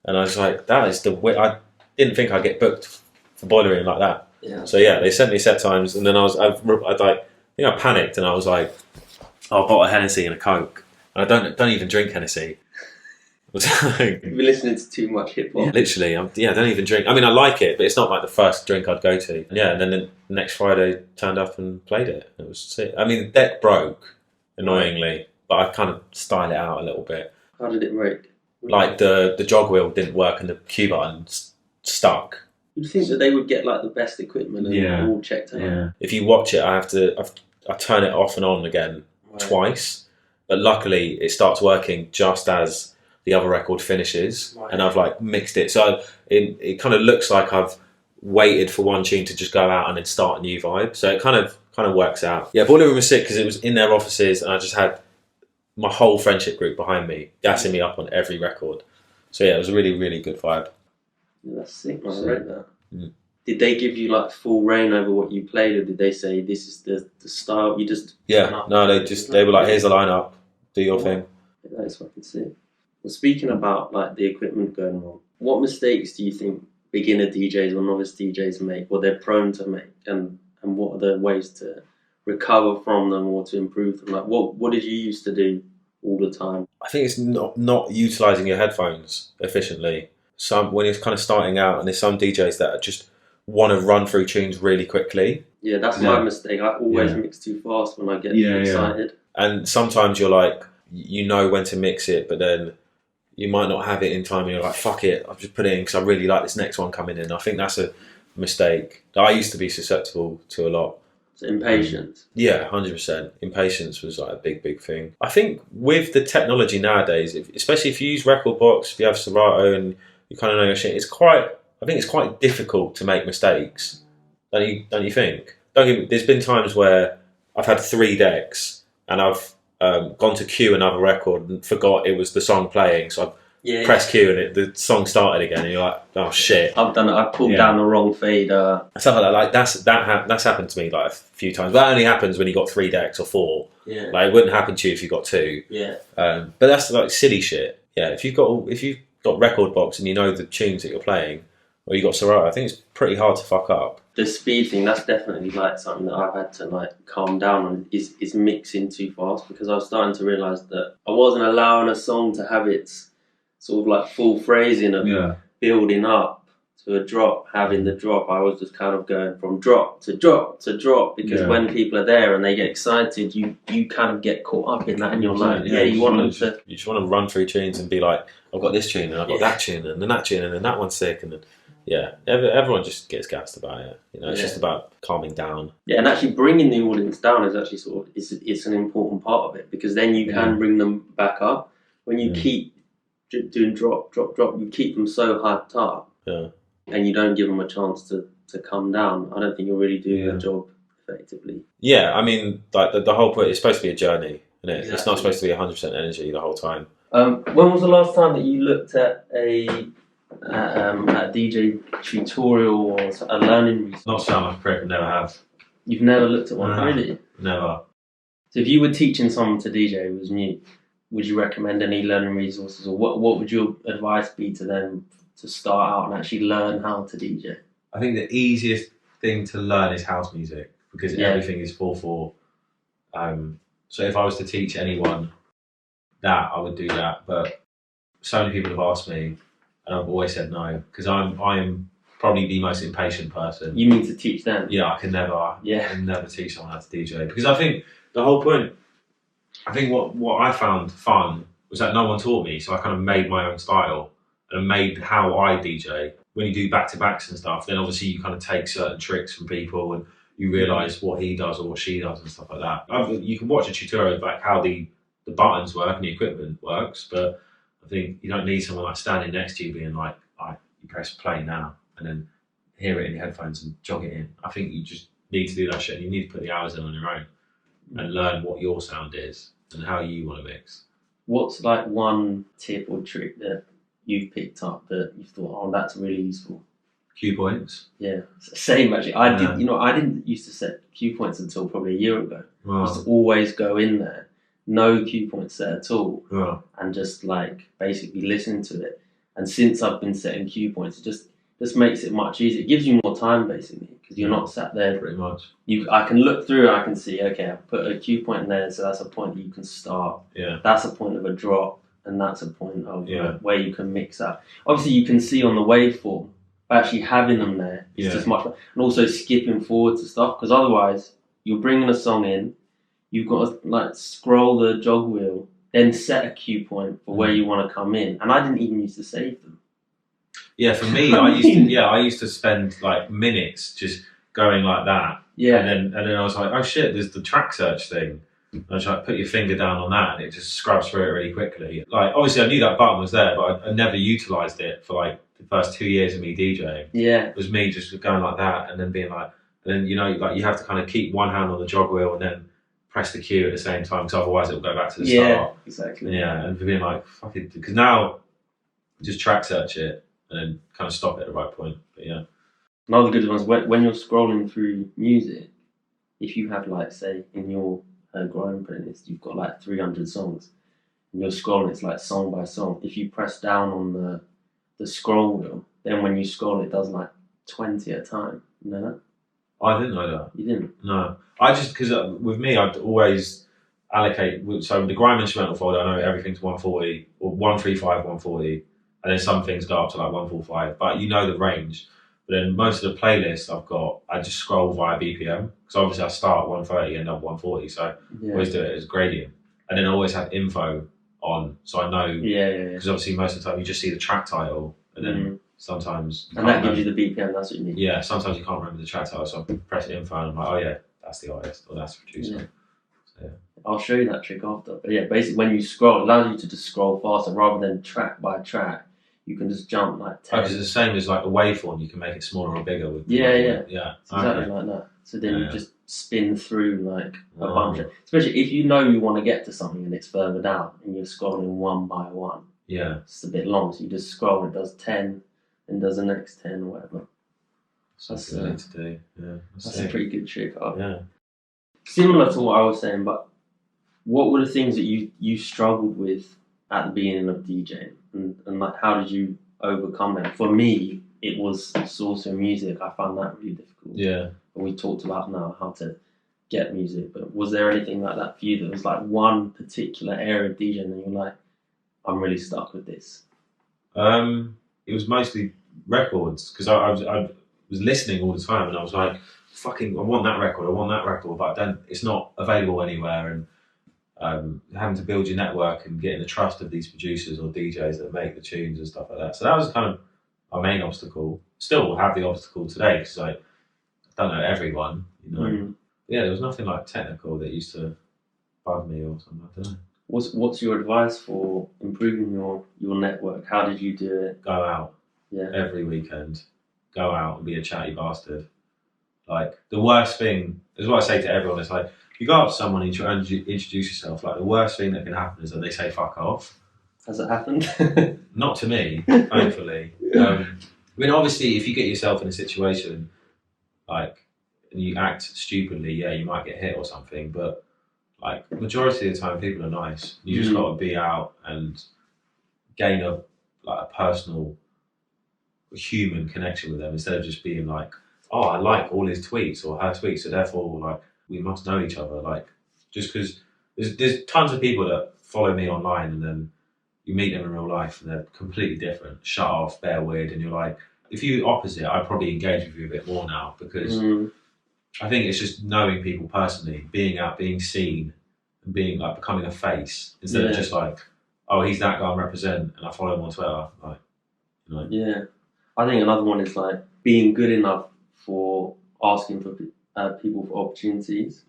And I was like, "That is the way." I didn't think I'd get booked for Boiler Room like that. Yeah. So yeah, they sent me set times, and then I think I panicked, and I was like, "Oh, I bought a Hennessy and a Coke." And I don't even drink Hennessy. You've been listening to too much hip hop. Yeah, literally. I don't even drink. I mean, I like it, but it's not like the first drink I'd go to. Yeah, and then the next Friday turned up and played it. It was sick. I mean, the deck broke, annoyingly, but I kind of styled it out a little bit. How did it break? Like the jog wheel didn't work and the cue button stuck. You'd think that they would get like the best equipment and all checked out. Yeah. If you watch it, I turn it off and on again twice, but luckily it starts working just as the other record finishes, and I've like mixed it, so it kind of looks like I've waited for one tune to just go out and then start a new vibe. So it kind of works out. Yeah, Boiler Room was sick because it was in their offices, and I just had my whole friendship group behind me, gassing me up on every record. So yeah, it was a really, really good vibe. Yeah, that's sick. I read that. Did they give you like full reign over what you played, or did they say this is the style? You just they were like, here's the lineup, do your thing. Yeah, that is fucking sick. Well, speaking about like the equipment going wrong, what mistakes do you think beginner DJs or novice DJs make, or they're prone to make, and what are the ways to recover from them or to improve them? Like what did you used to do all the time? I think it's not utilising your headphones efficiently. When you're kind of starting out, and there's some DJs that just want to run through tunes really quickly. Yeah, that's my mistake. I always mix too fast when I get excited. And sometimes you're like, you know when to mix it, but then you might not have it in time, and you're like, fuck it, I'll just put it in because I really like this next one coming in. I think that's a mistake that I used to be susceptible to a lot. So impatience. Yeah, 100%. Impatience was like a big thing. I think with the technology nowadays, especially if you use Rekordbox, if you have Serato and you kind of know your shit, I think it's quite difficult to make mistakes. Don't you think? There's been times where I've had 3 decks and I've gone to cue another record and forgot it was the song playing, so I've pressed cue and the song started again, and you're like, oh shit, I've done it. I've pulled down the wrong fader. Stuff like that. Like that's happened to me like a few times. That only happens when you got 3 decks or 4. Yeah. Like it wouldn't happen to you if you got 2. Yeah. But that's like silly shit. Yeah. If you've got Rekordbox and you know the tunes that you're playing, or you got Serato, I think it's pretty hard to fuck up. The speed thing, that's definitely like something that I've had to like calm down on, is mixing too fast, because I was starting to realise that I wasn't allowing a song to have its sort of like full phrasing of building up to a drop, having the drop. I was just kind of going from drop to drop to drop, because when people are there and they get excited, you kind of get caught up in that, and you're like, you want them to... You just want to run through tunes and be like, I've got this tune and I've got that tune and then that tune and then that one's sick, and then... Yeah, everyone just gets gassed about it. You know, it's just about calming down. Yeah, and actually bringing the audience down is actually it's an important part of it, because then you can bring them back up. When you keep doing drop, you keep them so hyped up, and you don't give them a chance to come down. I don't think you'll really do the job effectively. Yeah, I mean, like the whole point, it's supposed to be a journey, isn't it? Exactly. It's not supposed to be 100% energy the whole time. When was the last time that you looked at a DJ tutorial or a learning resource? Not so much prep, never have. You've never looked at one, No, really? Never. So if you were teaching someone to DJ who was new, would you recommend any learning resources, or what would your advice be to them to start out and actually learn how to DJ? I think the easiest thing to learn is house music, because everything is 4/4. So if I was to teach anyone that, I would do that. But so many people have asked me, and I've always said no, because I'm probably the most impatient person. You mean to teach them? Yeah, I can never teach someone how to DJ, because I think the whole point. I think what I found fun was that no one taught me, so I kind of made my own style and made how I DJ. When you do back-to-backs and stuff, then obviously you kind of take certain tricks from people and you realise what he does or what she does and stuff like that. You can watch a tutorial about how the buttons work and the equipment works, but I think you don't need someone like standing next to you being like, you press play now, and then hear it in your headphones and jog it in. I think you just need to do that shit, and you need to put the hours in on your own and learn what your sound is and how you want to mix. What's like one tip or trick that you've picked up that you thought, oh, that's really useful? Cue points. Yeah, same actually. I didn't used to set cue points until probably a year ago. Wow. Just to always go in there, no cue points set at all, and just like basically listen to it. And since I've been setting cue points, it just makes it much easier. It gives you more time basically, because you're not sat there. Pretty much. I can look through. I can see. Okay, I put a cue point in there, so that's a point that you can start. Yeah. That's a point of a drop, and that's a point of where you can mix that. Obviously, you can see on the waveform. Actually having them there is just much fun. And also skipping forward to stuff, because otherwise you're bringing a song in, you've got to like scroll the jog wheel, then set a cue point for where you want to come in. And I didn't even used to save them. Yeah, for me, I used to spend like minutes just going like that. Yeah. And then I was like, oh shit, there's the track search thing. And I was like, put your finger down on that, and it just scrubs through it really quickly. Like, obviously, I knew that button was there, but I never utilised it for like the first 2 years of me DJing. Yeah. It was me just going like that, and then being like, and then like you have to kind of keep one hand on the jog wheel and then press the cue at the same time, because otherwise it'll go back to the start. Yeah, exactly. Yeah, and being like, fuck it, because now just track search it and then kind of stop it at the right point. But yeah. Another good one is when you're scrolling through music, if you have like, say, in your Grime playlist, you've got like 300 songs, and you're scrolling, it's like song by song. If you press down on the scroll wheel, then when you scroll, it does like 20 at a time. You know that? I didn't know that. You didn't? No. I just, because with me, I'd always allocate, so the Grime instrumental folder, I know everything's 140, or 135, 140, and then some things go up to like 145, but you know the range. But then most of the playlists I just scroll via BPM, because obviously I start at 130 and end up 140, so I always do it as gradient. And then I always have info on, so I know, because obviously most of the time you just see the track title, and then sometimes... And that gives you the BPM, that's what you need. Yeah, sometimes you can't remember the track title, so I press info and I'm like, oh yeah, that's the artist, or that's the producer. Yeah. So, yeah. I'll show you that trick after. But yeah, basically when you scroll, it allows you to just scroll faster rather than track by track. You can just jump like 10. Because it's the same as like a waveform, you can make it smaller or bigger. With yeah. It's exactly like that. So then you just spin through like a bunch of, especially if you know you want to get to something and it's further down and you're scrolling one by one. Yeah. It's a bit long, so you just scroll, it does 10 and does the next 10 or whatever. That's what I need to do. Yeah. That's a pretty good trick. Yeah. Similar to what I was saying, but what were the things that you struggled with at the beginning of DJing, and like how did you overcome that? For me, it was source of music. I found that really difficult. Yeah. And we talked about now how to get music, but was there anything like that for you that was like one particular area of DJing and you're like, I'm really stuck with this? It was mostly records, because I was listening all the time and I was like, fucking, I want that record, but then it's not available anywhere, and having to build your network and getting the trust of these producers or DJs that make the tunes and stuff like that. So that was kind of my main obstacle. Still have the obstacle today, because I don't know everyone, you know. Yeah, there was nothing like technical that used to bug me or something. I don't know. What's your advice for improving your network? How did you do it? Go out. Yeah. Every weekend. Go out and be a chatty bastard. Like, the worst thing is what I say to everyone, it's like, you go up to someone and you introduce yourself, like the worst thing that can happen is that they say fuck off. Has it happened? Not to me, thankfully. I mean, obviously, if you get yourself in a situation like and you act stupidly, yeah, you might get hit or something. But like majority of the time, people are nice. You just got to be out and gain a personal, human connection with them instead of just being like, oh, I like all his tweets or her tweets, so therefore like we must know each other. Like just because there's tons of people that follow me online and then you meet them in real life and they're completely different, shut off, they're weird, and you're like, if you opposite, I'd probably engage with you a bit more now because I think it's just knowing people personally, being out, being seen, and being like becoming a face instead of just like, oh, he's that guy on Reprezent and I follow him on Twitter. Like, you know. Yeah, I think another one is like being good enough for asking for people for opportunities.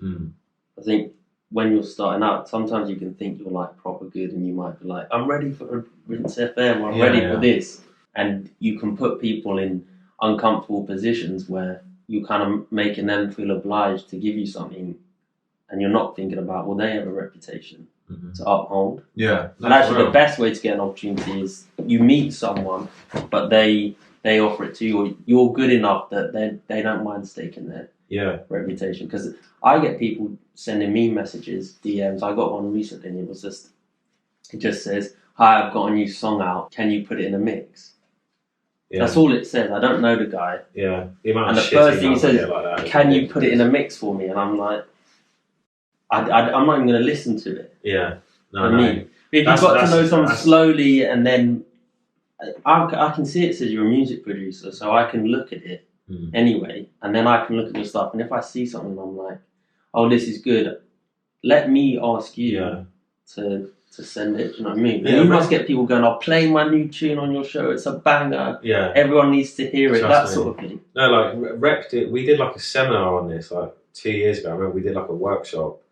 I think when you're starting out, sometimes you can think you're like proper good and you might be like, I'm ready for Rinse FM, I'm ready for this. And you can put people in uncomfortable positions where you're kind of making them feel obliged to give you something and you're not thinking about, will they have a reputation to uphold? Yeah. And actually the best way to get an opportunity is you meet someone, but they offer it to you, or you're good enough that they don't mind staking their reputation. Because I get people sending me messages, DMs. I got one recently and it just says, hi, I've got a new song out, can you put it in a mix? Yeah. That's all it says. I don't know the guy. Yeah. And the first thing he says is, can you put it in a mix for me? And I'm like, I'm not even going to listen to it. Yeah. No, I mean, if you've got to know someone slowly and then I can see it says you're a music producer, so I can look at it anyway, and then I can look at your stuff. And if I see something, I'm like, oh, this is good. Let me ask you to send it. Do you know what I mean? Yeah, you must get people going, I'll play my new tune on your show. It's a banger. Yeah. Everyone needs to hear it. That sort of thing. No, like we did like a seminar on this like 2 years ago. I remember we did like a workshop.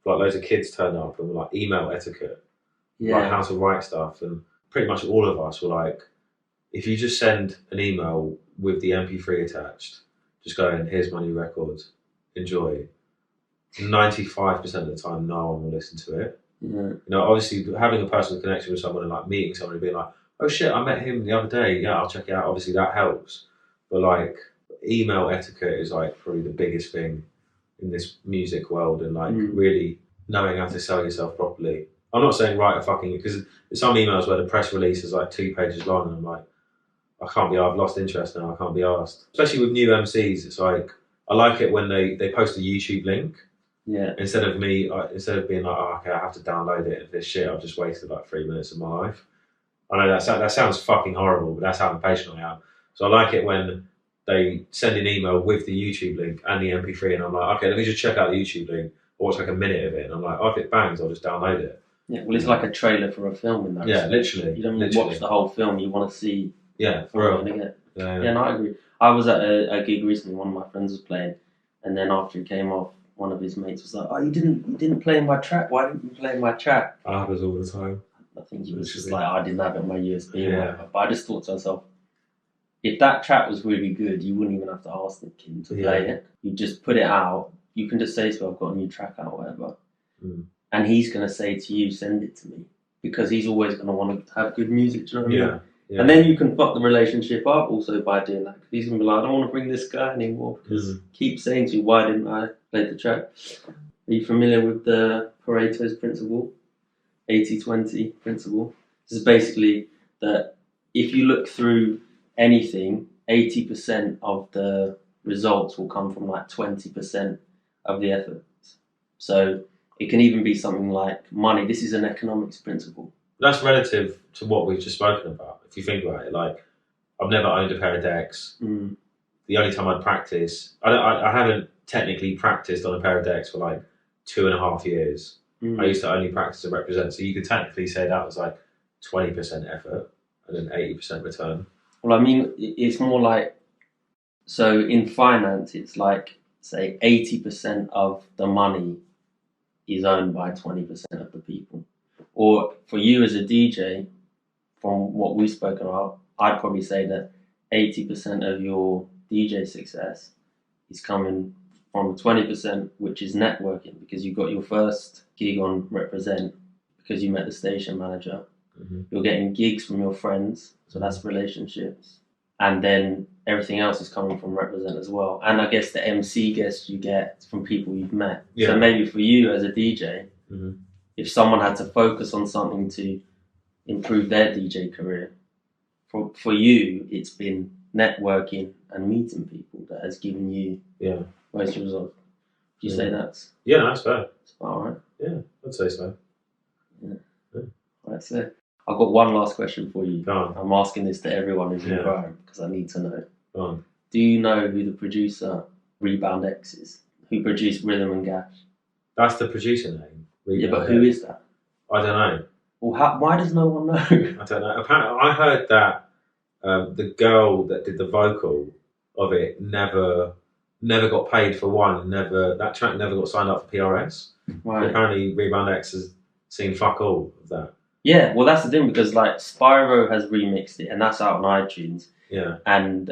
Like loads of kids turned up and were like email etiquette, like how to write stuff, and pretty much all of us were like, if you just send an email with the MP3 attached, just going, here's my new record, enjoy. 95% of the time, no one will listen to it. You know, obviously having a personal connection with someone and like meeting someone and being like, oh shit, I met him the other day, yeah, I'll check it out. Obviously that helps, but like email etiquette is like probably the biggest thing in this music world, and like really knowing how to sell yourself properly. I'm not saying write a fucking, because there's some emails where the press release is like 2 pages long and I'm like, I've lost interest now, I can't be asked. Especially with new MCs, it's like, I like it when they post a YouTube link. Yeah. Instead of being like, oh, okay, I have to download it, and this shit, I've just wasted like 3 minutes of my life. I know that sounds fucking horrible, but that's how impatient I am. So I like it when they send an email with the YouTube link and the MP3, and I'm like, okay, let me just check out the YouTube link, or watch like a minute of it, and I'm like, oh, if it bangs, I'll just download it. Yeah, well, it's like a trailer for a film in that. Yeah, literally. You don't watch the whole film, you want to see. Yeah, for real. Yeah, no, I agree. I was at a gig recently, one of my friends was playing, and then after he came off, one of his mates was like, oh, you didn't play my track, why didn't you play my track? That happens all the time. I think he was just like, I didn't have it on my USB or whatever. But I just thought to myself, if that track was really good, you wouldn't even have to ask the kid to play it. You just put it out. You can just say to him, I've got a new track out, whatever. And he's going to say to you, send it to me. Because he's always going to want to have good music, do you know what I mean? Yeah. And then you can fuck the relationship up also by doing that. He's going to be like, I don't want to bring this guy anymore. Because keep saying to you, why didn't I play the track? Are you familiar with the Pareto's principle? 80-20 principle. This is basically that if you look through anything, 80% of the results will come from like 20% of the effort. So it can even be something like money. This is an economics principle. That's relative to what we've just spoken about. If you think about it, like I've never owned a pair of decks. The only time I'd practice, I haven't technically practiced on a pair of decks for like 2.5 years. I used to only practice at Reprezent, so you could technically say that was like 20% effort and then 80% return. Well, I mean, it's more like, so in finance, it's like, say, 80% of the money is owned by 20% of the people. Or for you as a DJ, from what we've spoken about, I'd probably say that 80% of your DJ success is coming from 20%, which is networking, because you got your first gig on Reprezent because you met the station manager, You're getting gigs from your friends, so that's relationships. And then everything else is coming from Reprezent as well. And I guess the MC guests you get from people you've met. Yeah. So maybe for you as a DJ, if someone had to focus on something to improve their DJ career, for you, it's been networking and meeting people that has given you most results. Do you say that's... Yeah, that's fair. That's all right. Yeah, I'd say so. Yeah. That's it. I've got one last question for you. Go on. I'm asking this to everyone who's in Grime because I need to know. Go on. Do you know who the producer Rebound X is? Who produced Rhythm and Gash? That's the producer name. Yeah, but who is that? I don't know. Well, why does no one know? I don't know. Apparently, I heard that the girl that did the vocal of it never got paid for one. That track never got signed up for PRS. Right. Apparently, Rebound X has seen fuck all of that. Yeah, well, that's the thing because like Spyro has remixed it, and that's out on iTunes. Yeah. And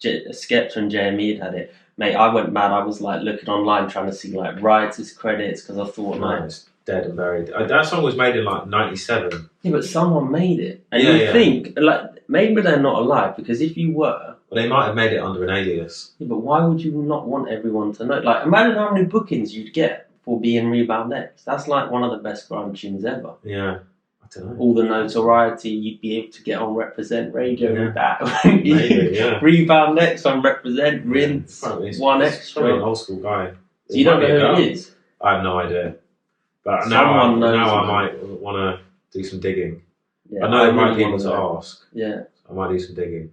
Skepta and JME had it. Mate, I went mad. I was like looking online trying to see like writers' credits because I thought like it's dead and buried. That song was made in like '97. Yeah, but someone made it, and you think like maybe they're not alive because if you were, well, they might have made it under an alias. Yeah, but why would you not want everyone to know? Like, imagine how many bookings you'd get for being Rebound X. That's like one of the best grime tunes ever. Yeah. I don't know. All the notoriety you'd be able to get on Reprezent radio with that. Maybe, Rebound X on Reprezent, Rinse, one extra. Probably an old school guy. So you don't know who it is? I have no idea. But now I might want to do some digging. Yeah, I know there might be people to ask. Yeah. I might do some digging.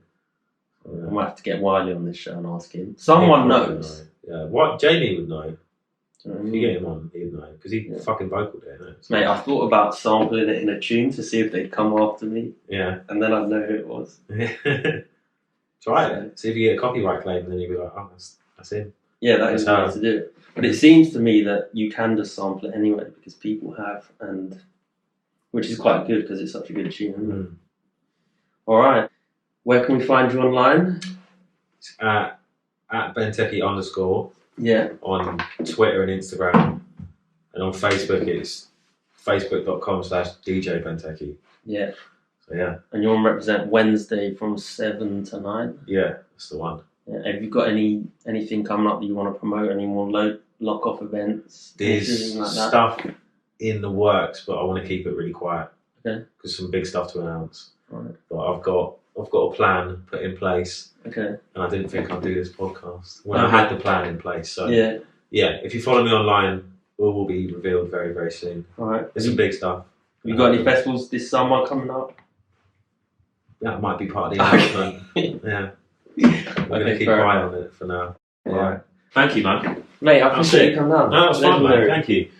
I might have to get Wiley on this show and ask him. Someone knows. Yeah. What Jamie would know. If you get him on, he'd know. Because he fucking vocaled it, innit? Mate, I thought about sampling it in a tune to see if they'd come after me. Yeah. And then I'd know who it was. Try it. See if you get a copyright claim and then you'll be like, oh, that's him. Yeah, that is how to do it. But it seems to me that you can just sample it anyway because people have, and which is quite good because it's such a good tune. All right. Where can we find you online? It's at Benteki _ Yeah. On Twitter and Instagram. And on Facebook, it's facebook.com/DJ Benteki. Yeah. So, yeah. And you're on Reprezent Wednesday from 7 to 9? Yeah, that's the one. Yeah. Have you got anything coming up that you want to promote? Any more lock-off events? There's like stuff in the works, but I want to keep it really quiet. Okay. Because some big stuff to announce. Right. But I've got a plan put in place. Okay. And I didn't think I'd do this podcast when I had the plan in place. So yeah, if you follow me online, it will be revealed very, very soon. All right. There's some big stuff. Have you got any festivals this summer coming up? That might be part of the announcement. Yeah. We're going to keep an eye on it for now. Yeah. All right. Thank you, man. Mate, I appreciate you coming down. No, that's fine, man. Thank you.